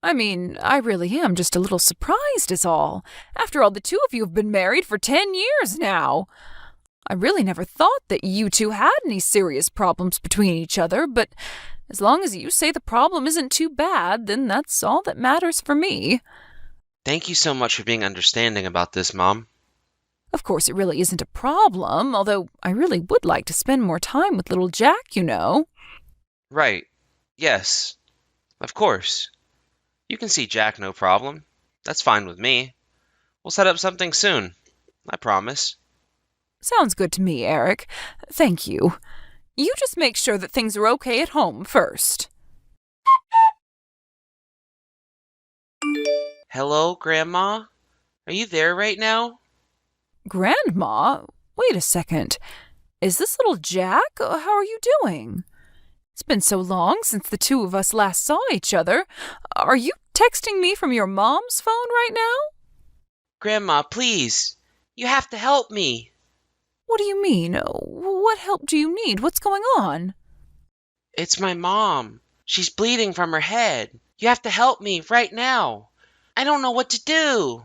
I mean, I really am just a little surprised is all. After all, the two of you have been married for 10 years now. I really never thought that you two had any serious problems between each other, but as long as you say the problem isn't too bad, then that's all that matters for me. Thank you so much for being understanding about this, Mom. Of course, it really isn't a problem, although I really would like to spend more time with little Jack, you know. Right. Yes. Of course. You can see Jack, no problem. That's fine with me. We'll set up something soon. I promise. Sounds good to me, Eric. Thank you. You just make sure that things are okay at home first. Hello, Grandma? Are you there right now? Grandma? Wait a second. Is this little Jack? How are you doing? It's been so long since the two of us last saw each other. Are you texting me from your mom's phone right now? Grandma, please. You have to help me. What do you mean? What help do you need? What's going on? It's my mom. She's bleeding from her head. You have to help me right now. I don't know what to do.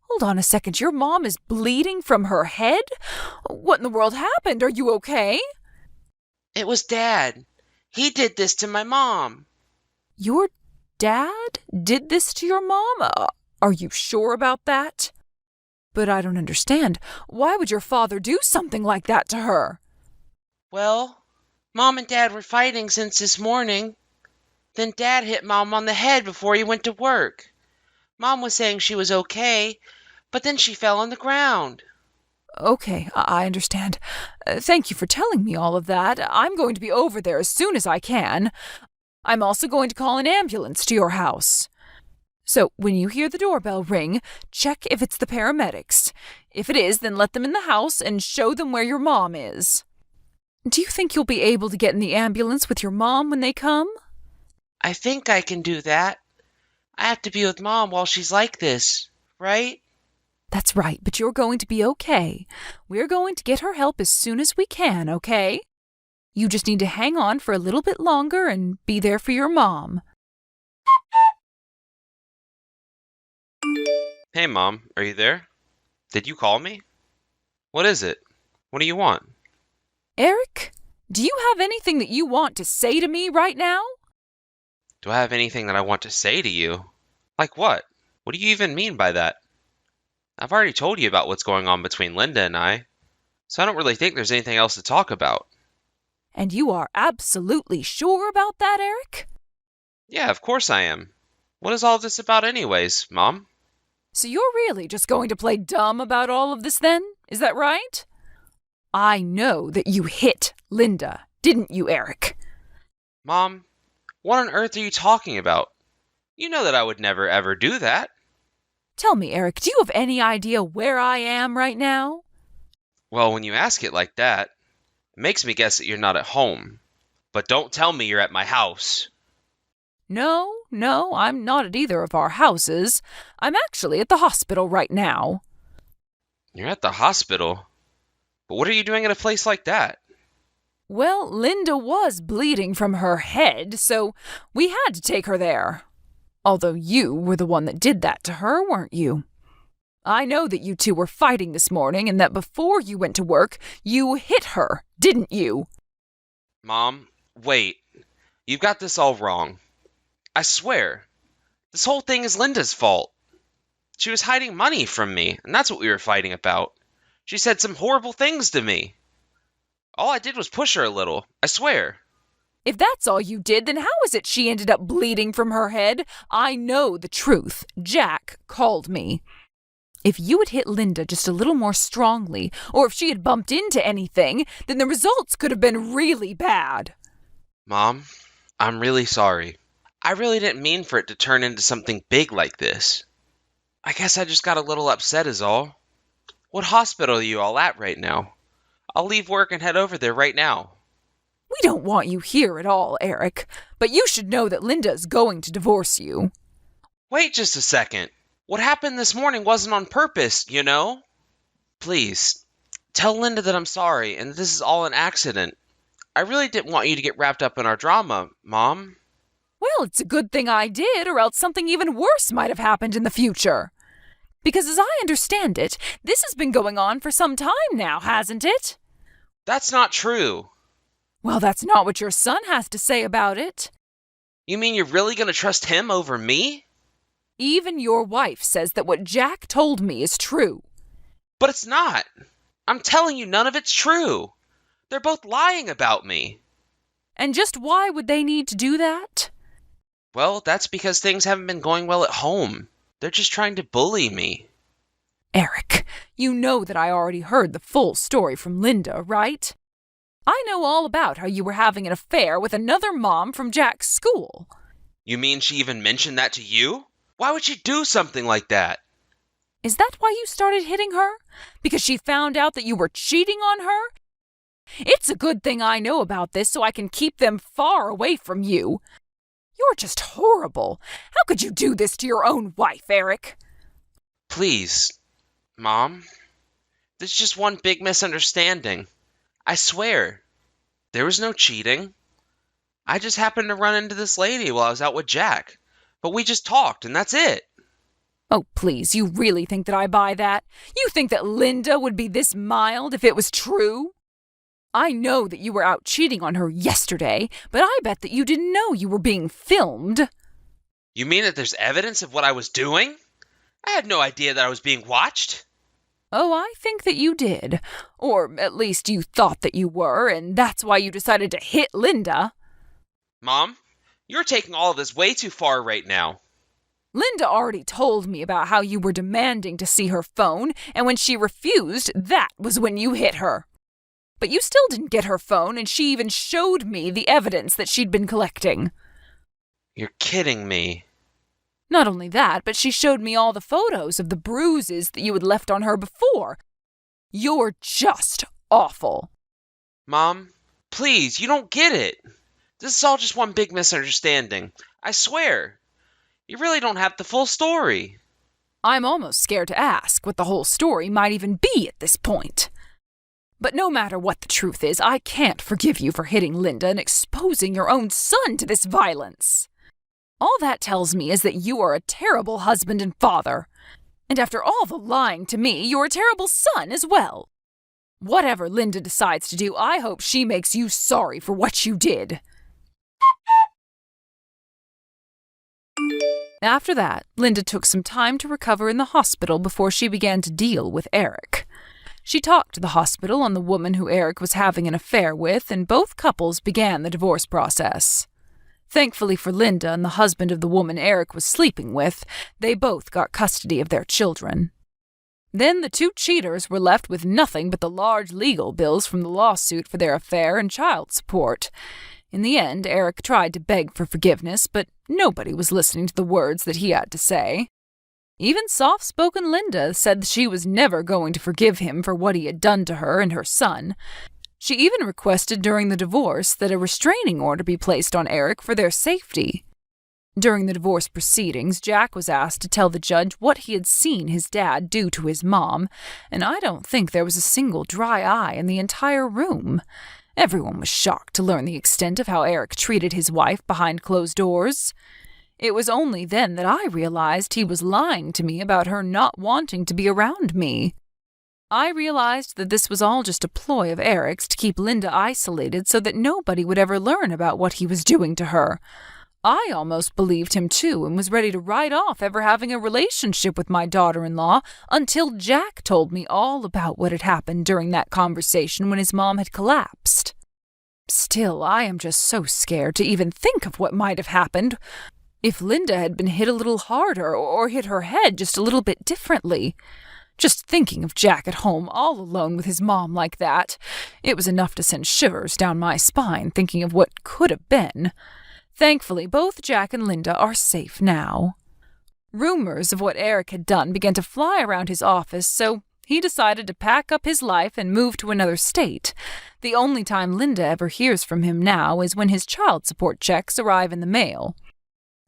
Hold on a second. Your mom is bleeding from her head? What in the world happened? Are you okay? It was Dad. He did this to my mom. Your dad did this to your mom? Are you sure about that? But I don't understand. Why would your father do something like that to her? Well, Mom and Dad were fighting since this morning. Then Dad hit Mom on the head before he went to work. Mom was saying she was okay, but then she fell on the ground. Okay, I understand. Thank you for telling me all of that. I'm going to be over there as soon as I can. I'm also going to call an ambulance to your house. So, when you hear the doorbell ring, check if it's the paramedics. If it is, then let them in the house and show them where your mom is. Do you think you'll be able to get in the ambulance with your mom when they come? I think I can do that. I have to be with Mom while she's like this, right? That's right, but you're going to be okay. We're going to get her help as soon as we can, okay? You just need to hang on for a little bit longer and be there for your mom. Hey, Mom, are you there? Did you call me? What is it? What do you want? Eric, do you have anything that you want to say to me right now? Do I have anything that I want to say to you? Like what? What do you even mean by that? I've already told you about what's going on between Linda and I, so I don't really think there's anything else to talk about. And you are absolutely sure about that, Eric? Yeah, of course I am. What is all this about anyways, Mom? So you're really just going to play dumb about all of this then? Is that right? I know that you hit Linda, didn't you, Eric? Mom, what on earth are you talking about? You know that I would never ever do that. Tell me, Eric, do you have any idea where I am right now? Well, when you ask it like that, it makes me guess that you're not at home. But don't tell me you're at my house. No, I'm not at either of our houses. I'm actually at the hospital right now. You're at the hospital? But what are you doing at a place like that? Well, Linda was bleeding from her head, so we had to take her there. Although you were the one that did that to her, weren't you? I know that you two were fighting this morning and that before you went to work, you hit her, didn't you? Mom, wait. You've got this all wrong. I swear. This whole thing is Linda's fault. She was hiding money from me, and that's what we were fighting about. She said some horrible things to me. All I did was push her a little, I swear. If that's all you did, then how is it she ended up bleeding from her head? I know the truth. Jack called me. If you had hit Linda just a little more strongly, or if she had bumped into anything, then the results could have been really bad. Mom, I'm really sorry. I really didn't mean for it to turn into something big like this. I guess I just got a little upset is all. What hospital are you all at right now? I'll leave work and head over there right now. We don't want you here at all, Eric, but you should know that Linda is going to divorce you. Wait just a second. What happened this morning wasn't on purpose, you know? Please, tell Linda that I'm sorry and that this is all an accident. I really didn't want you to get wrapped up in our drama, Mom. Well, it's a good thing I did, or else something even worse might have happened in the future. Because as I understand it, this has been going on for some time now, hasn't it? That's not true. Well, that's not what your son has to say about it. You mean you're really going to trust him over me? Even your wife says that what Jack told me is true. But it's not. I'm telling you, none of it's true. They're both lying about me. And just why would they need to do that? Well, that's because things haven't been going well at home. They're just trying to bully me. Eric, you know that I already heard the full story from Linda, right? I know all about how you were having an affair with another mom from Jack's school. You mean she even mentioned that to you? Why would she do something like that? Is that why you started hitting her? Because she found out that you were cheating on her? It's a good thing I know about this so I can keep them far away from you. You're just horrible. How could you do this to your own wife, Eric? Please, Mom. This is just one big misunderstanding. I swear. There was no cheating. I just happened to run into this lady while I was out with Jack. But we just talked, and that's it. Oh, please, you really think that I buy that? You think that Linda would be this mild if it was true? I know that you were out cheating on her yesterday, but I bet that you didn't know you were being filmed. You mean that there's evidence of what I was doing? I had no idea that I was being watched. Oh, I think that you did. Or at least you thought that you were, and that's why you decided to hit Linda. Mom, you're taking all of this way too far right now. Linda already told me about how you were demanding to see her phone, and when she refused, that was when you hit her. But you still didn't get her phone, and she even showed me the evidence that she'd been collecting. You're kidding me. Not only that, but she showed me all the photos of the bruises that you had left on her before. You're just awful. Mom, please, you don't get it. This is all just one big misunderstanding. I swear. You really don't have the full story. I'm almost scared to ask what the whole story might even be at this point. But no matter what the truth is, I can't forgive you for hitting Linda and exposing your own son to this violence. All that tells me is that you are a terrible husband and father. And after all the lying to me, you're a terrible son as well. Whatever Linda decides to do, I hope she makes you sorry for what you did. After that, Linda took some time to recover in the hospital before she began to deal with Eric. She talked to the hospital on the woman who Eric was having an affair with, and both couples began the divorce process. Thankfully for Linda and the husband of the woman Eric was sleeping with, they both got custody of their children. Then the two cheaters were left with nothing but the large legal bills from the lawsuit for their affair and child support. In the end, Eric tried to beg for forgiveness, but nobody was listening to the words that he had to say. Even soft-spoken Linda said she was never going to forgive him for what he had done to her and her son. She even requested during the divorce that a restraining order be placed on Eric for their safety. During the divorce proceedings, Jack was asked to tell the judge what he had seen his dad do to his mom, and I don't think there was a single dry eye in the entire room. Everyone was shocked to learn the extent of how Eric treated his wife behind closed doors. It was only then that I realized he was lying to me about her not wanting to be around me. I realized that this was all just a ploy of Eric's to keep Linda isolated so that nobody would ever learn about what he was doing to her. I almost believed him too and was ready to write off ever having a relationship with my daughter-in-law until Jack told me all about what had happened during that conversation when his mom had collapsed. Still, I am just so scared to even think of what might have happened if Linda had been hit a little harder or hit her head just a little bit differently. Just thinking of Jack at home all alone with his mom like that, it was enough to send shivers down my spine thinking of what could have been. Thankfully, both Jack and Linda are safe now. Rumors of what Eric had done began to fly around his office, so he decided to pack up his life and move to another state. The only time Linda ever hears from him now is when his child support checks arrive in the mail.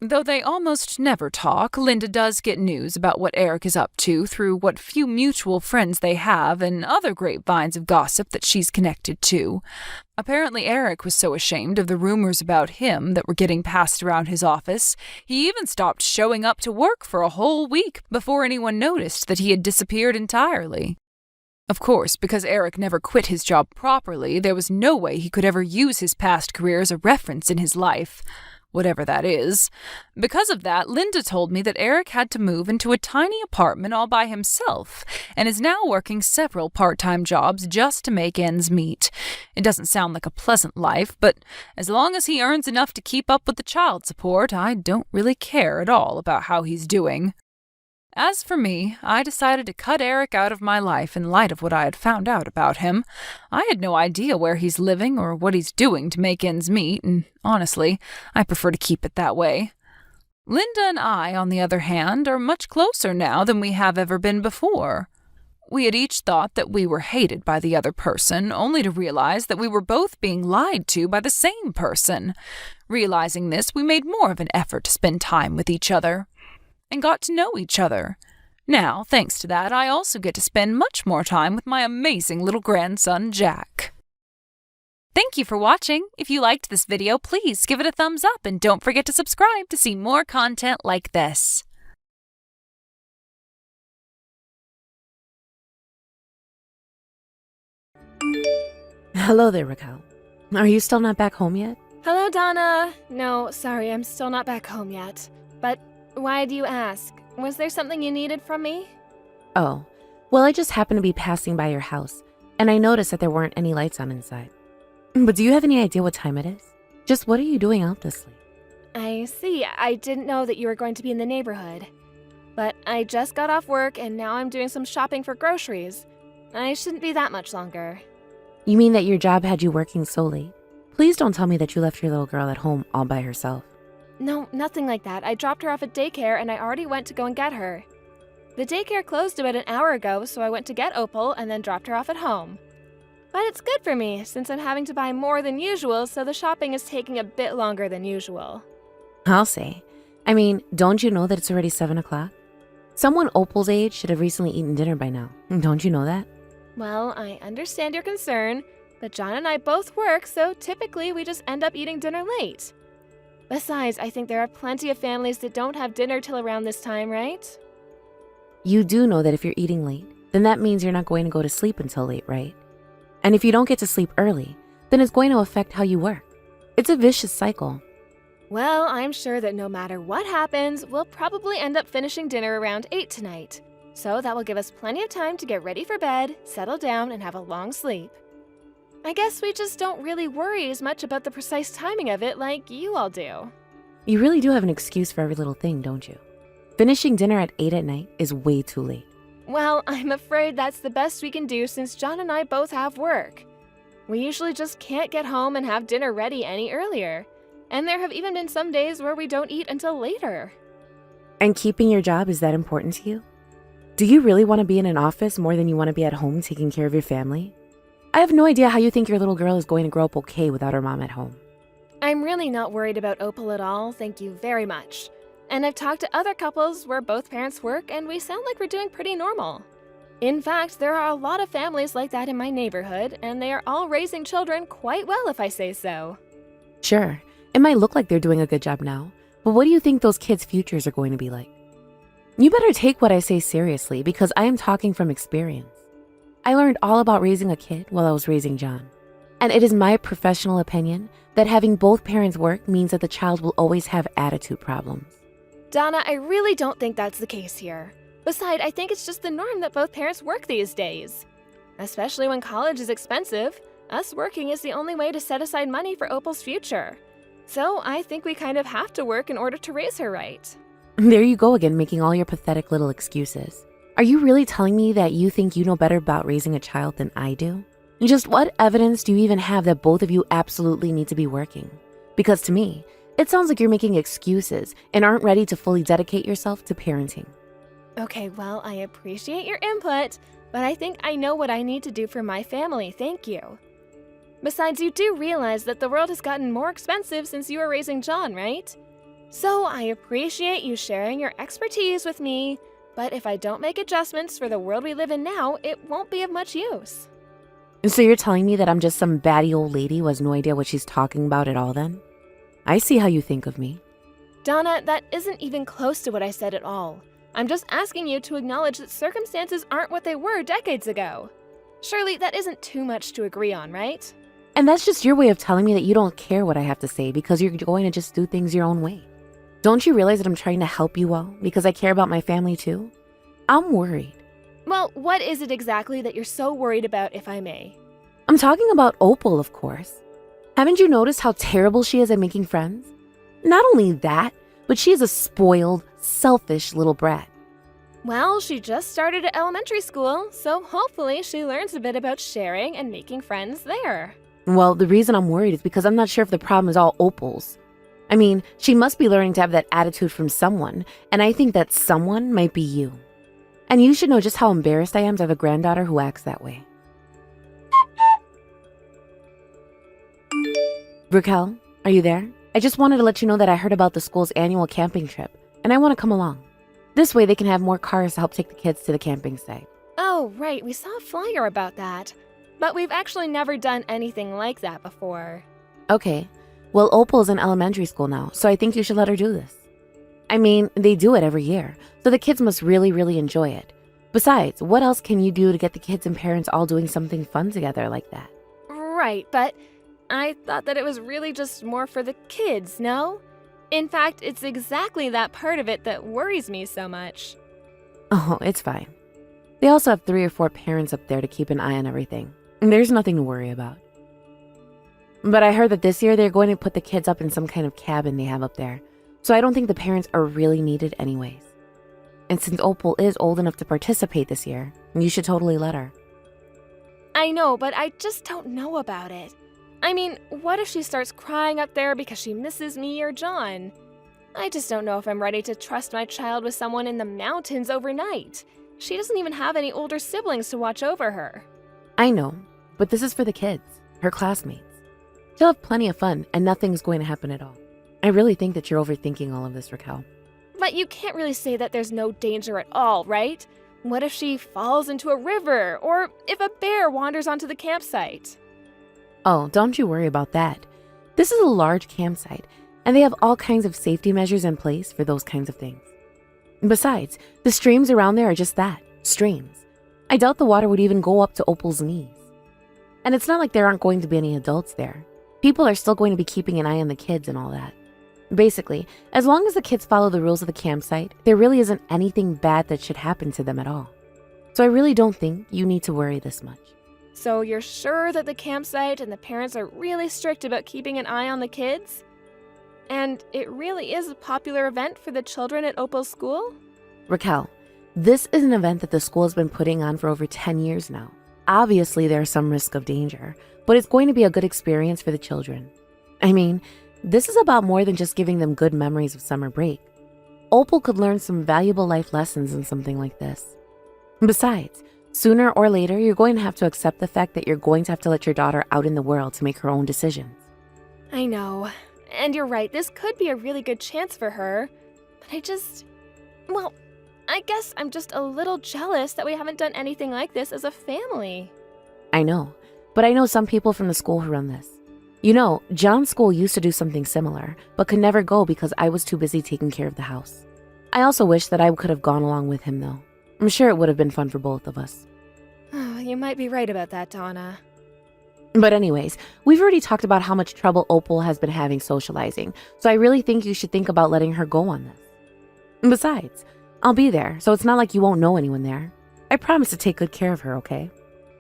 Though they almost never talk, Linda does get news about what Eric is up to through what few mutual friends they have and other grapevines of gossip that she's connected to. Apparently Eric was so ashamed of the rumors about him that were getting passed around his office, he even stopped showing up to work for a whole week before anyone noticed that he had disappeared entirely. Of course, because Eric never quit his job properly, there was no way he could ever use his past career as a reference in his life. Whatever that is. Because of that, Linda told me that Eric had to move into a tiny apartment all by himself and is now working several part-time jobs just to make ends meet. It doesn't sound like a pleasant life, but as long as he earns enough to keep up with the child support, I don't really care at all about how he's doing. As for me, I decided to cut Eric out of my life in light of what I had found out about him. I had no idea where he's living or what he's doing to make ends meet, and honestly, I prefer to keep it that way. Linda and I, on the other hand, are much closer now than we have ever been before. We had each thought that we were hated by the other person, only to realize that we were both being lied to by the same person. Realizing this, we made more of an effort to spend time with each other and got to know each other. Now, thanks to that, I also get to spend much more time with my amazing little grandson, Jack. Thank you for watching. If you liked this video, please give it a thumbs up and don't forget to subscribe to see more content like this. Hello there, Raquel. Are you still not back home yet? Hello, Donna. No, sorry, I'm still not back home yet. But why do you ask? Was there something you needed from me? Oh, well, I just happened to be passing by your house, and I noticed that there weren't any lights on inside. But do you have any idea what time it is? Just what are you doing out this late? I see. I didn't know that you were going to be in the neighborhood. But I just got off work, and now I'm doing some shopping for groceries. I shouldn't be that much longer. You mean that your job had you working so late? Please don't tell me that you left your little girl at home all by herself. No, nothing like that. I dropped her off at daycare, and I already went to go and get her. The daycare closed about an hour ago, so I went to get Opal and then dropped her off at home. But it's good for me, since I'm having to buy more than usual, so the shopping is taking a bit longer than usual. I'll say. I mean, don't you know that it's already 7 o'clock? Someone Opal's age should have recently eaten dinner by now. Don't you know that? Well, I understand your concern, but John and I both work, so typically we just end up eating dinner late. Besides, I think there are plenty of families that don't have dinner till around this time, right? You do know that if you're eating late, then that means you're not going to go to sleep until late, right? And if you don't get to sleep early, then it's going to affect how you work. It's a vicious cycle. Well, I'm sure that no matter what happens, we'll probably end up finishing dinner around 8 tonight. So that will give us plenty of time to get ready for bed, settle down, and have a long sleep. I guess we just don't really worry as much about the precise timing of it like you all do. You really do have an excuse for every little thing, don't you? Finishing dinner at 8 at night is way too late. Well, I'm afraid that's the best we can do since John and I both have work. We usually just can't get home and have dinner ready any earlier. And there have even been some days where we don't eat until later. And keeping your job is that important to you? Do you really want to be in an office more than you want to be at home taking care of your family? I have no idea how you think your little girl is going to grow up okay without her mom at home. I'm really not worried about Opal at all, thank you very much. And I've talked to other couples where both parents work and we sound like we're doing pretty normal. In fact, there are a lot of families like that in my neighborhood, and they are all raising children quite well if I say so. Sure, it might look like they're doing a good job now, but what do you think those kids' futures are going to be like? You better take what I say seriously because I am talking from experience. I learned all about raising a kid while I was raising John. And it is my professional opinion that having both parents work means that the child will always have attitude problems. Donna, I really don't think that's the case here. Besides, I think it's just the norm that both parents work these days. Especially when college is expensive, us working is the only way to set aside money for Opal's future. So I think we kind of have to work in order to raise her right. There you go again, making all your pathetic little excuses. Are you really telling me that you think you know better about raising a child than I do? Just what evidence do you even have that both of you absolutely need to be working? Because to me, it sounds like you're making excuses and aren't ready to fully dedicate yourself to parenting. Okay, well, I appreciate your input, but I think I know what I need to do for my family, thank you. Besides, you do realize that the world has gotten more expensive since you were raising John, right? So I appreciate you sharing your expertise with me, but if I don't make adjustments for the world we live in now, it won't be of much use. And so you're telling me that I'm just some batty old lady who has no idea what she's talking about at all then? I see how you think of me. Donna, that isn't even close to what I said at all. I'm just asking you to acknowledge that circumstances aren't what they were decades ago. Surely that isn't too much to agree on, right? And that's just your way of telling me that you don't care what I have to say because you're going to just do things your own way. Don't you realize that I'm trying to help you all because I care about my family too? I'm worried. Well, what is it exactly that you're so worried about, if I may? I'm talking about Opal, of course. Haven't you noticed how terrible she is at making friends? Not only that, but she is a spoiled, selfish little brat. Well, she just started at elementary school, so hopefully she learns a bit about sharing and making friends there. Well, the reason I'm worried is because I'm not sure if the problem is all Opal's. I mean, she must be learning to have that attitude from someone, and I think that someone might be you. And you should know just how embarrassed I am to have a granddaughter who acts that way. Raquel, are you there? I just wanted to let you know that I heard about the school's annual camping trip, and I want to come along. This way they can have more cars to help take the kids to the camping site. Oh, right, we saw a flyer about that. But we've actually never done anything like that before. Okay, well, Opal's in elementary school now, so I think you should let her do this. I mean, they do it every year, so the kids must really enjoy it. Besides, what else can you do to get the kids and parents all doing something fun together like that? Right, but I thought that it was really just more for the kids, no? In fact, it's exactly that part of it that worries me so much. Oh, it's fine. They also have 3 or 4 parents up there to keep an eye on everything. There's nothing to worry about. But I heard that this year they're going to put the kids up in some kind of cabin they have up there. So I don't think the parents are really needed anyways. And since Opal is old enough to participate this year, you should totally let her. I know, but I just don't know about it. I mean, what if she starts crying up there because she misses me or John? I just don't know if I'm ready to trust my child with someone in the mountains overnight. She doesn't even have any older siblings to watch over her. I know, but this is for the kids, her classmates. She'll have plenty of fun and nothing's going to happen at all. I really think that you're overthinking all of this, Raquel. But you can't really say that there's no danger at all, right? What if she falls into a river, or if a bear wanders onto the campsite? Oh, don't you worry about that. This is a large campsite, and they have all kinds of safety measures in place for those kinds of things. Besides, the streams around there are just that, streams. I doubt the water would even go up to Opal's knees. And it's not like there aren't going to be any adults there. People are still going to be keeping an eye on the kids and all that. Basically, as long as the kids follow the rules of the campsite, there really isn't anything bad that should happen to them at all. So I really don't think you need to worry this much. So you're sure that the campsite and the parents are really strict about keeping an eye on the kids? And it really is a popular event for the children at Opal's school? Raquel, this is an event that the school has been putting on for over 10 years now. Obviously, there's some risk of danger, but it's going to be a good experience for the children. I mean, this is about more than just giving them good memories of summer break. Opal could learn some valuable life lessons in something like this. Besides, sooner or later, you're going to have to accept the fact that you're going to have to let your daughter out in the world to make her own decisions. I know. And you're right, this could be a really good chance for her. But I guess I'm just a little jealous that we haven't done anything like this as a family. I know, but I know some people from the school who run this. You know, John's school used to do something similar, but could never go because I was too busy taking care of the house. I also wish that I could have gone along with him, though. I'm sure it would have been fun for both of us. Oh, you might be right about that, Donna. But anyways, we've already talked about how much trouble Opal has been having socializing, so I really think you should think about letting her go on this. Besides, I'll be there, so it's not like you won't know anyone there. I promise to take good care of her, okay?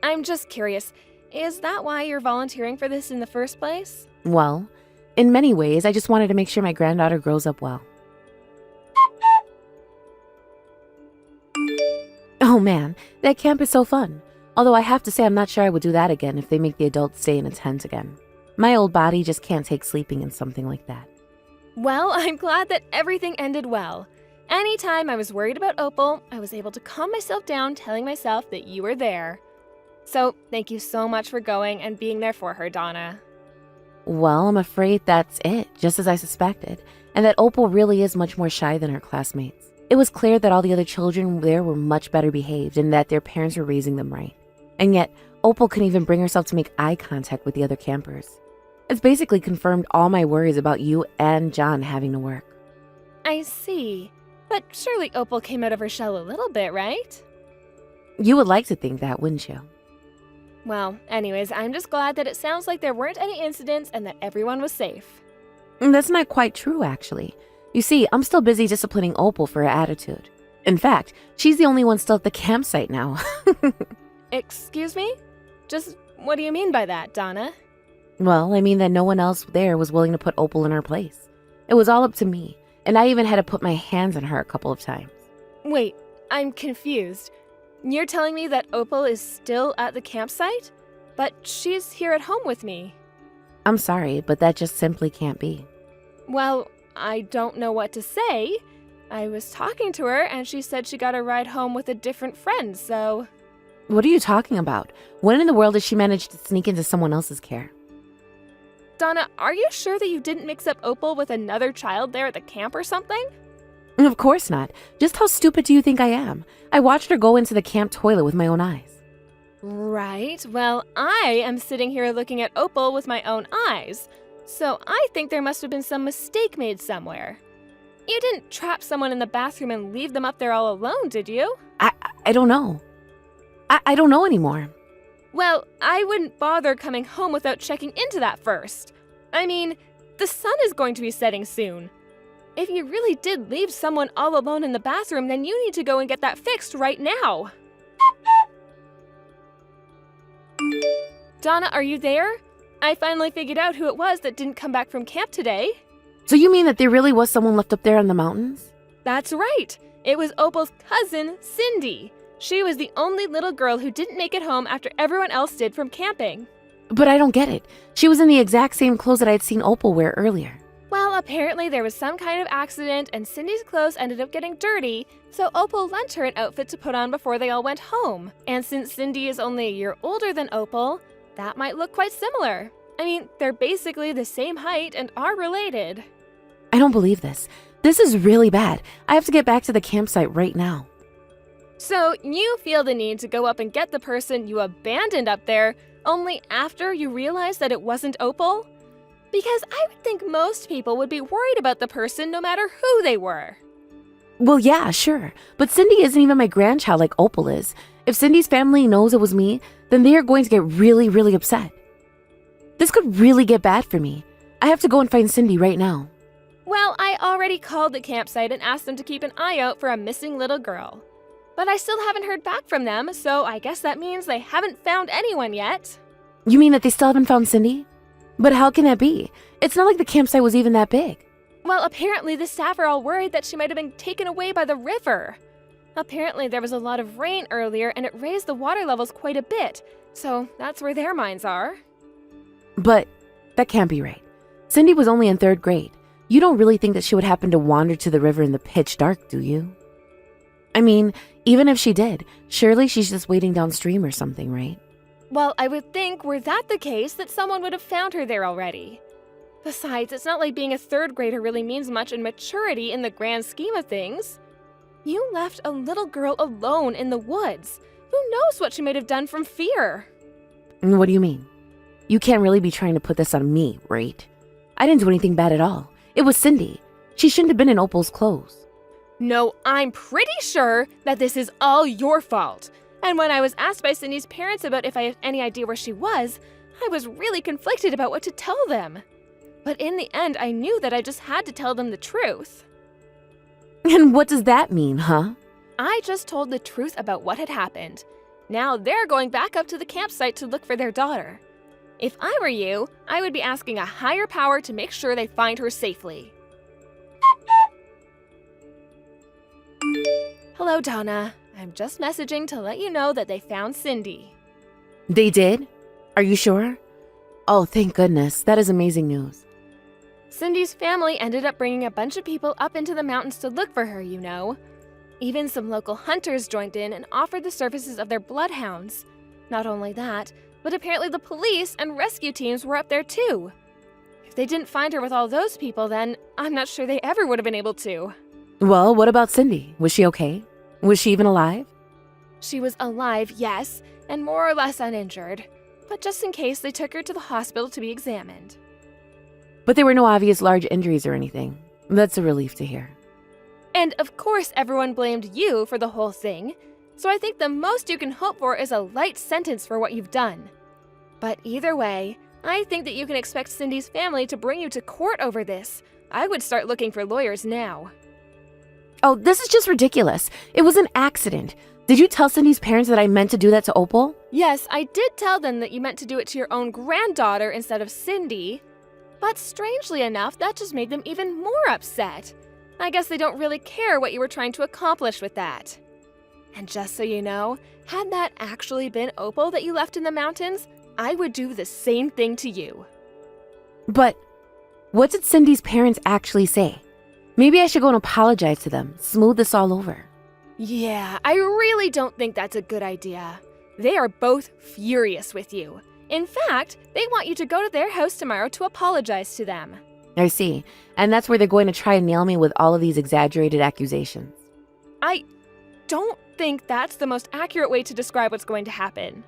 I'm just curious, is that why you're volunteering for this in the first place? Well, in many ways, I just wanted to make sure my granddaughter grows up well. Oh man, that camp is so fun. Although I have to say I'm not sure I would do that again if they make the adults stay in a tent again. My old body just can't take sleeping in something like that. Well, I'm glad that everything ended well. Anytime I was worried about Opal, I was able to calm myself down telling myself that you were there. So, thank you so much for going and being there for her, Donna. Well, I'm afraid that's it, just as I suspected, and that Opal really is much more shy than her classmates. It was clear that all the other children there were much better behaved and that their parents were raising them right. And yet, Opal couldn't even bring herself to make eye contact with the other campers. It's basically confirmed all my worries about you and John having to work. I see. But surely Opal came out of her shell a little bit, right? You would like to think that, wouldn't you? Well, anyways, I'm just glad that it sounds like there weren't any incidents and that everyone was safe. That's not quite true, actually. You see, I'm still busy disciplining Opal for her attitude. In fact, she's the only one still at the campsite now. Excuse me? Just what do you mean by that, Donna? Well, I mean that no one else there was willing to put Opal in her place. It was all up to me, and I even had to put my hands on her a couple of times. Wait, I'm confused. You're telling me that Opal is still at the campsite? But she's here at home with me. I'm sorry, but that just simply can't be. Well, I don't know what to say. I was talking to her and she said she got a ride home with a different friend, so... What are you talking about? When in the world did she manage to sneak into someone else's care? Donna, are you sure that you didn't mix up Opal with another child there at the camp or something? Of course not. Just how stupid do you think I am? I watched her go into the camp toilet with my own eyes. Right. Well, I am sitting here looking at Opal with my own eyes. So I think there must have been some mistake made somewhere. You didn't trap someone in the bathroom and leave them up there all alone, did you? I don't know. I don't know anymore. Well, I wouldn't bother coming home without checking into that first. I mean, the sun is going to be setting soon. If you really did leave someone all alone in the bathroom, then you need to go and get that fixed right now. Donna, are you there? I finally figured out who it was that didn't come back from camp today. So you mean that there really was someone left up there in the mountains? That's right. It was Opal's cousin, Cindy. She was the only little girl who didn't make it home after everyone else did from camping. But I don't get it. She was in the exact same clothes that I'd seen Opal wear earlier. Well, apparently there was some kind of accident and Cindy's clothes ended up getting dirty, so Opal lent her an outfit to put on before they all went home. And since Cindy is only a year older than Opal, that might look quite similar. I mean, they're basically the same height and are related. I don't believe this. This is really bad. I have to get back to the campsite right now. So you feel the need to go up and get the person you abandoned up there only after you realize that it wasn't Opal? Because I would think most people would be worried about the person no matter who they were. Well, yeah, sure. But Cindy isn't even my grandchild like Opal is. If Cindy's family knows it was me, then they are going to get really, really upset. This could really get bad for me. I have to go and find Cindy right now. Well, I already called the campsite and asked them to keep an eye out for a missing little girl. But I still haven't heard back from them, so I guess that means they haven't found anyone yet. You mean that they still haven't found Cindy? But how can that be? It's not like the campsite was even that big. Well, apparently the staff are all worried that she might have been taken away by the river. Apparently there was a lot of rain earlier and it raised the water levels quite a bit, so that's where their minds are. But that can't be right. Cindy was only in 3rd grade. You don't really think that she would happen to wander to the river in the pitch dark, do you? I mean, even if she did, surely she's just waiting downstream or something, right? Well, I would think, were that the case, that someone would have found her there already. Besides, it's not like being a 3rd grader really means much in maturity in the grand scheme of things. You left a little girl alone in the woods. Who knows what she might have done from fear? What do you mean? You can't really be trying to put this on me, right? I didn't do anything bad at all. It was Cindy. She shouldn't have been in Opal's clothes. No, I'm pretty sure that this is all your fault. And when I was asked by Cindy's parents about if I had any idea where she was, I was really conflicted about what to tell them. But in the end, I knew that I just had to tell them the truth. And what does that mean, huh? I just told the truth about what had happened. Now they're going back up to the campsite to look for their daughter. If I were you, I would be asking a higher power to make sure they find her safely. Hello, Donna. I'm just messaging to let you know that they found Cindy. They did? Are you sure? Oh, thank goodness. That is amazing news. Cindy's family ended up bringing a bunch of people up into the mountains to look for her, you know. Even some local hunters joined in and offered the services of their bloodhounds. Not only that, but apparently the police and rescue teams were up there too. If they didn't find her with all those people, then I'm not sure they ever would have been able to. Well, what about Cindy? Was she okay? Was she even alive? She was alive, yes, and more or less uninjured. But just in case, they took her to the hospital to be examined. But there were no obvious large injuries or anything. That's a relief to hear. And of course everyone blamed you for the whole thing, so I think the most you can hope for is a light sentence for what you've done. But either way, I think that you can expect Cindy's family to bring you to court over this. I would start looking for lawyers now. Oh, this is just ridiculous. It was an accident. Did you tell Cindy's parents that I meant to do that to Opal? Yes, I did tell them that you meant to do it to your own granddaughter instead of Cindy. But strangely enough, that just made them even more upset. I guess they don't really care what you were trying to accomplish with that. And just so you know, had that actually been Opal that you left in the mountains, I would do the same thing to you. But what did Cindy's parents actually say? Maybe I should go and apologize to them, smooth this all over. Yeah, I really don't think that's a good idea. They are both furious with you. In fact, they want you to go to their house tomorrow to apologize to them. I see. And that's where they're going to try and nail me with all of these exaggerated accusations. I don't think that's the most accurate way to describe what's going to happen.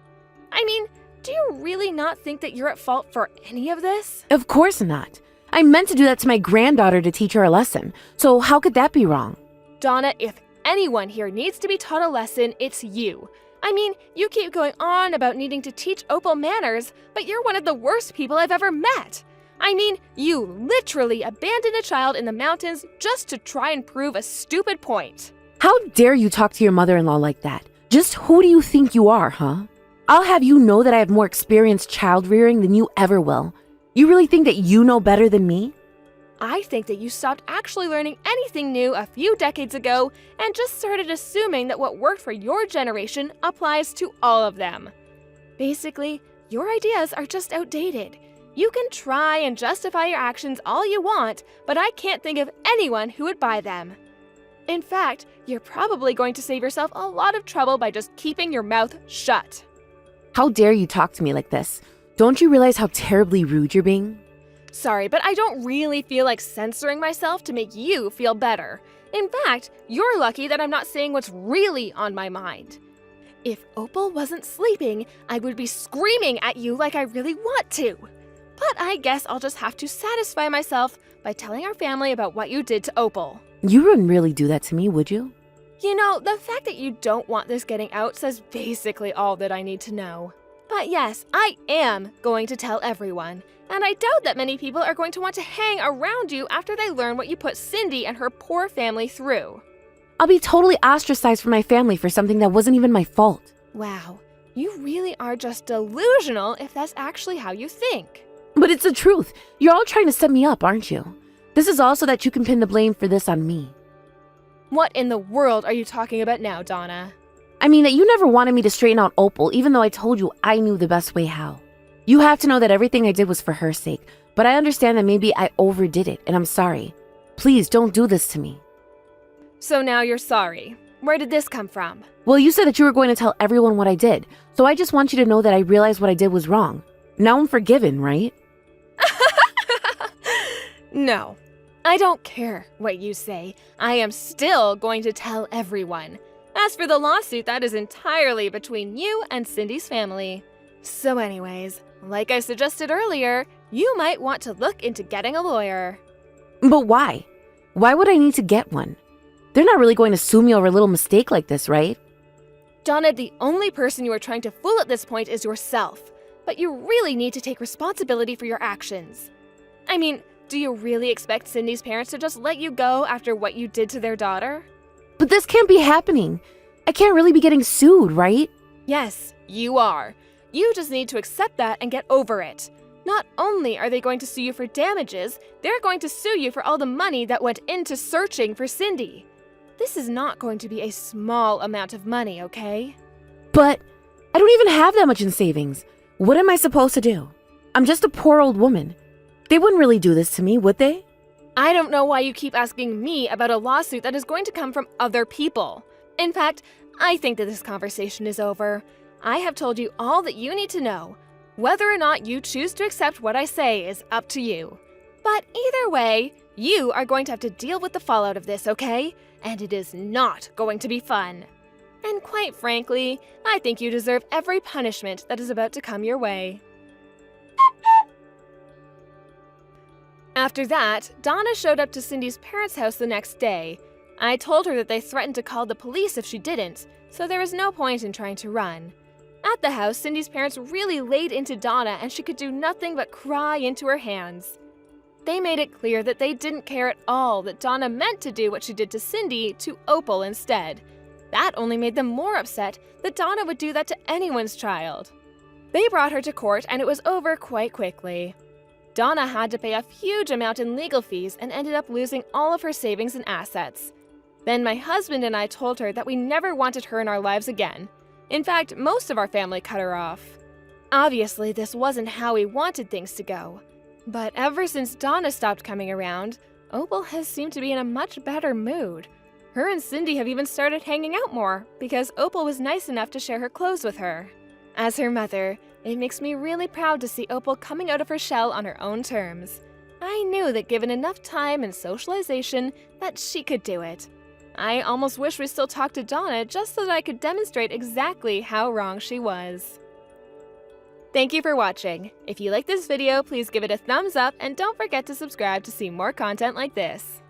I mean, do you really not think that you're at fault for any of this? Of course not. I meant to do that to my granddaughter to teach her a lesson. So how could that be wrong? Donna, if anyone here needs to be taught a lesson, it's you. I mean, you keep going on about needing to teach Opal manners, but you're one of the worst people I've ever met. I mean, you literally abandoned a child in the mountains just to try and prove a stupid point. How dare you talk to your mother-in-law like that? Just who do you think you are, huh? I'll have you know that I have more experience child rearing than you ever will. You really think that you know better than me? I think that you stopped actually learning anything new a few decades ago and just started assuming that what worked for your generation applies to all of them. Basically, your ideas are just outdated. You can try and justify your actions all you want, but I can't think of anyone who would buy them. In fact, you're probably going to save yourself a lot of trouble by just keeping your mouth shut. How dare you talk to me like this? Don't you realize how terribly rude you're being? Sorry, but I don't really feel like censoring myself to make you feel better. In fact, you're lucky that I'm not saying what's really on my mind. If Opal wasn't sleeping, I would be screaming at you like I really want to. But I guess I'll just have to satisfy myself by telling our family about what you did to Opal. You wouldn't really do that to me, would you? You know, the fact that you don't want this getting out says basically all that I need to know. But yes, I am going to tell everyone. And I doubt that many people are going to want to hang around you after they learn what you put Cindy and her poor family through. I'll be totally ostracized from my family for something that wasn't even my fault. Wow, you really are just delusional if that's actually how you think. But it's the truth. You're all trying to set me up, aren't you? This is also that you can pin the blame for this on me. What in the world are you talking about now, Donna? I mean that you never wanted me to straighten out Opal, even though I told you I knew the best way how. You have to know that everything I did was for her sake, but I understand that maybe I overdid it, and I'm sorry. Please don't do this to me. So now you're sorry. Where did this come from? Well, you said that you were going to tell everyone what I did, so I just want you to know that I realized what I did was wrong. Now I'm forgiven, right? No, I don't care what you say. I am still going to tell everyone. As for the lawsuit, that is entirely between you and Cindy's family. So anyways, like I suggested earlier, you might want to look into getting a lawyer. But why? Why would I need to get one? They're not really going to sue me over a little mistake like this, right? Donna, the only person you are trying to fool at this point is yourself. But you really need to take responsibility for your actions. I mean, do you really expect Cindy's parents to just let you go after what you did to their daughter? But this can't be happening. I can't really be getting sued, right? Yes, you are. You just need to accept that and get over it. Not only are they going to sue you for damages, they're going to sue you for all the money that went into searching for Cindy. This is not going to be a small amount of money, okay? But I don't even have that much in savings. What am I supposed to do? I'm just a poor old woman. They wouldn't really do this to me, would they? I don't know why you keep asking me about a lawsuit that is going to come from other people. In fact, I think that this conversation is over. I have told you all that you need to know. Whether or not you choose to accept what I say is up to you. But either way, you are going to have to deal with the fallout of this, okay? And it is not going to be fun. And quite frankly, I think you deserve every punishment that is about to come your way. After that, Donna showed up to Cindy's parents' house the next day. I told her that they threatened to call the police if she didn't, so there was no point in trying to run. At the house, Cindy's parents really laid into Donna and she could do nothing but cry into her hands. They made it clear that they didn't care at all that Donna meant to do what she did to Cindy to Opal instead. That only made them more upset that Donna would do that to anyone's child. They brought her to court and it was over quite quickly. Donna had to pay a huge amount in legal fees and ended up losing all of her savings and assets. Then my husband and I told her that we never wanted her in our lives again. In fact, most of our family cut her off. Obviously, this wasn't how we wanted things to go. But ever since Donna stopped coming around, Opal has seemed to be in a much better mood. Her and Cindy have even started hanging out more because Opal was nice enough to share her clothes with her. As her mother, it makes me really proud to see Opal coming out of her shell on her own terms. I knew that given enough time and socialization that she could do it. I almost wish we still talked to Donna just so that I could demonstrate exactly how wrong she was. Thank you for watching. If you like this video, please give it a thumbs up and don't forget to subscribe to see more content like this.